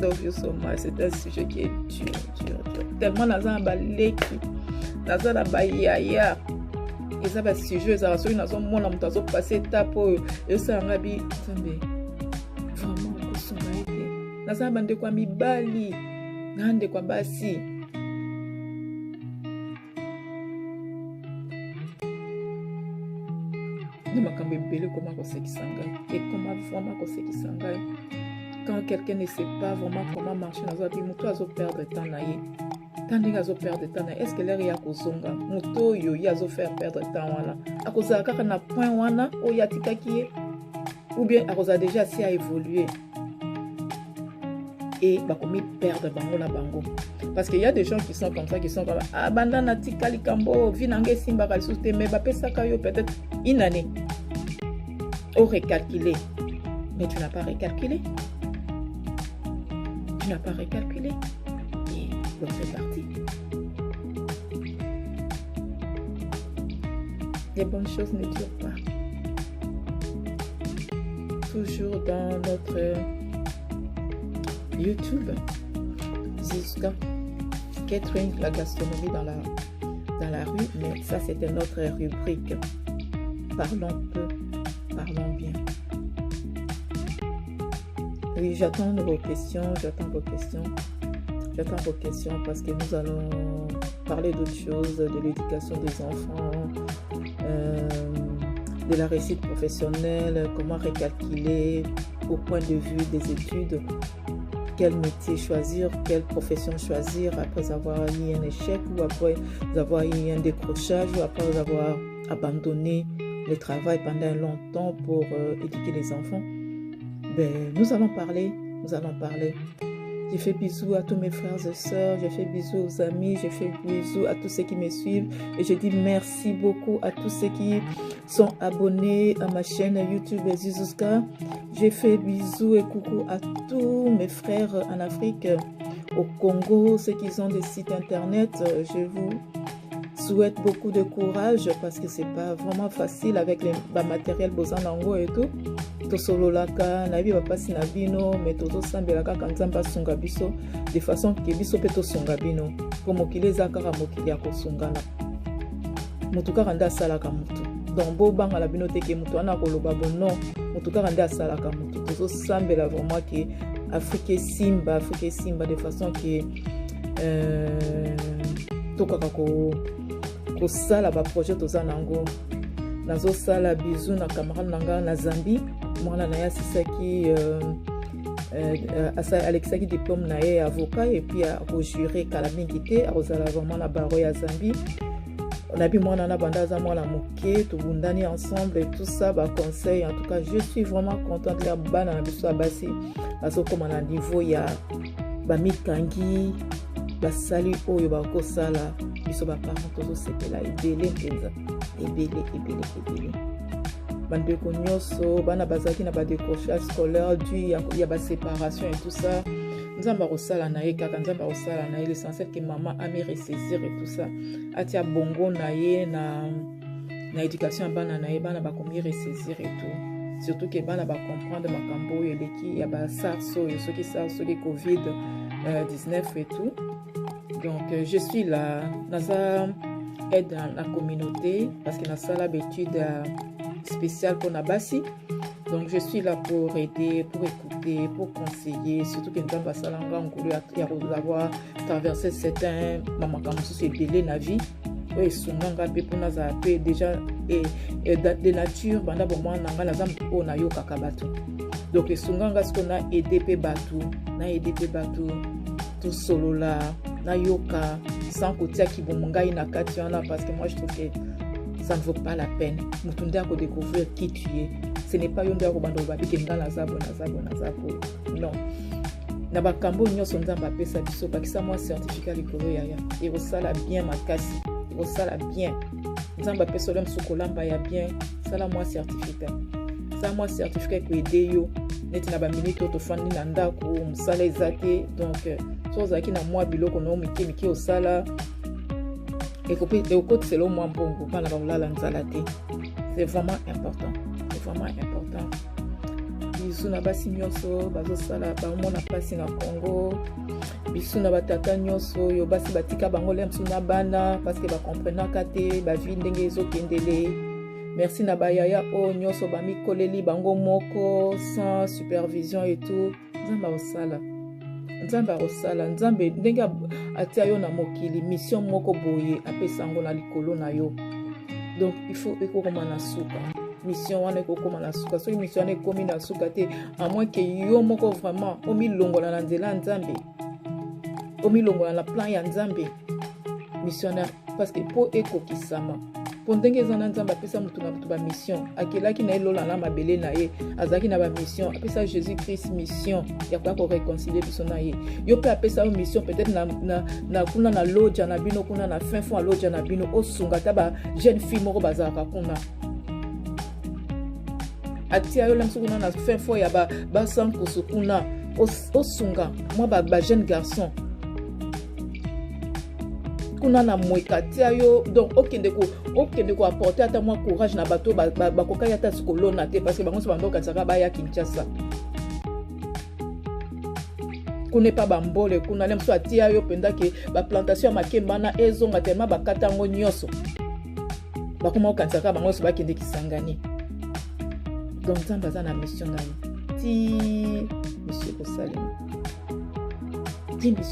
Love you so much. C'est un sujet qui est dur. Tellement dans un baleki, dans un bayaya. Et ça va sujet, ça va sur une nation, mon homme, t'as passé étape, et ça en rabi. Vraiment, on se met. Dans un bande quoi mi bali, grande quoi basi. Ne m'a quand même belé comment on sait qui s'engage et comment vraiment on sait qui s'engage. Quand quelqu'un ne sait pas vraiment comment marcher dans un pays, muto azo perdre temps naïe. Quand azo perdre temps naïe, est-ce que l'air ya kozonga? Muto yo ya azo faire perdre temps wana. Akoza kaka na point wana o ya tikaki ou bien akoza déjà si a évolué. Et bakomi perdre bango la bango. Parce qu'il y a des gens qui sont comme ça, qui sont comme ah bandana tikali kambo vinange simba kalsute mais ba pesa kayo peut-être une année. Au recalculer. Mais tu n'as pas recalculé. Tu n'as pas recalculé. Et l'autre est parti. Les bonnes choses ne durent pas. Toujours dans notre YouTube, Zizuka, Catherine, la gastronomie dans la rue, mais ça c'était notre rubrique. Parlons peu, parlons bien. Oui, j'attends vos questions, parce que nous allons parler d'autres choses, de l'éducation des enfants, de la réussite professionnelle, comment recalculer au point de vue des études, quel métier choisir, quelle profession choisir après avoir eu un échec ou après avoir eu un décrochage ou après avoir abandonné le travail pendant longtemps pour éduquer les enfants. Ben, nous allons parler. Je fais bisous à tous mes frères et sœurs, je fais bisous aux amis, je fais bisous à tous ceux qui me suivent et je dis merci beaucoup à tous ceux qui sont abonnés à ma chaîne YouTube Zizuka. Je fais bisous et coucou à tous mes frères en Afrique, au Congo, ceux qui ont des sites internet. Je vous souhaite beaucoup de courage parce que c'est pas vraiment facile avec les matériels bozanango et tout. Tosololaka na bi bapasi na bino mais tozosambelaka kanzamba sunga biso de façon que biso pe tosonga bino po mokili ezaka mokili ya kosungana mutu kaka nda asalaka mutu donc bobanga la bino te ke mutu wana koloba bono mutu kaka nda asalaka mutu tozosambela vraiment que Afrique simba de façon que tokaka kosala ba projet tozanango nazo sala bisou na camarade nanga na Zambie mwana na ya sisaki alexaki diplôme na ye avocat et puis a juré kala mingi te akozala vraiment na baro ya Zambie on a vu mwana na banda za mwana moke tobundani ensemble et tout ça ba conseil en tout cas je suis vraiment contente ya bana na biso basi bazokoma na niveau ya ba mikangi basali oyo bakosala biso baparent tozosepela ebele mpenza ebele bandeko nyonso bana bazalaki na badécrochage scolaire dû ya baséparation et tout ça nzambe akosala na ye kaka nzambe akosala na ye l'essentiel que maman ami ressaisir et tout ça atia bongo na ye na éducation ya bana na ye bana bakomi ressaisir et tout surtout que bana bacomprendre makambo oyo eleki ya basars oyo soki sars soki covid 19 et tout. Donc je suis là naza aide dans la communauté parce que na sala d'étude spéciale pour Nabasi. Donc je suis là pour aider, pour écouter, pour conseiller, surtout que nous avons salanga on avoir traversé certains mamakambo c'est belé na vie. Oui, sunganga pe pour naza pe déjà et de nature banda bon moi nanga naza on a yo kakabatu. Donc les sunganga ce qu'on a aidé pe batu, na aidé pe batu tout solo là na yoka sans kotia ki bomongai na kati wana parce que moi je trouve que ça ne vaut pas la peine mutunde à découvrir qui tu es ce n'est pas yonde à kobando ba biki ngala zabo non na bakambo nyonso nzamba pesa biso bakisa moi certificat likolo yaya et osala bien makasi osala bien nzamba pesa lem sokolamba ya bien sala moi certificat ko aider yo neti na ba minute to fandi na ndako musala ezate donc ozalaki na mwa biloko na mike osala ekoti selo mwa mbongo bana baolala nzala te. C'est vraiment important biso na basi nyonso bazosala bamona mpasi na Congo biso na batata nyonso oyo basi batika bango lemsu na bana parce que bakomprenaka te bavi ndenge ezokendele. Merci na bayaya oyo nyonso bamikoleli bango moko sans supervision et tout nzambe akosala nzambe ndenge atia yo na mokili mission moko boye apesa yango na likolo na yo. Donc il faut ekokoma na suka mission wana ekokoma na suka soki mission wana ekomi na suka te à moins que yo moko vraiment omilongola na nzela ya nzambe omilongola na plan ya nzambe mission na parce que po ekokisama po ndenge eza na nzambe apesa mutu na mutu bamission akelaki na ye lola na mabele na ye azalaki na bamission apesa Jésus Christ mission ya koya koreconcilie biso na ye yo mpe apesa yo mission peut-être na kuna na loja na bino kuna na fin fond ya loja na bino osunga ata ba jeune fille moko bazalaka kuna atia yo lemso kuna na fin fond ya basankoso kuna osunga mwa ba jeune garçon kuna na mweka tia yo donc okende ko apporter ata moi courage na bato bakoka ya ta sikolona te parce que bango so bando katsaka ba ya Kinshasa kune pa bambole kuna lemso atia yo penda ke ba plantation ya makemba na ezonga tellement bakata ngo nyonso bakoma okansaka bango so bakende Kisangani. Donc nzambe aza na mission na yo ti monsieur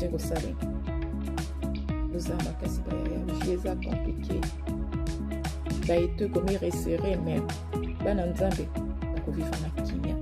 Kosalem nous avons makasi bayaya eza compliqué baete komi resserré mais bana nzambe bakovivre na kimia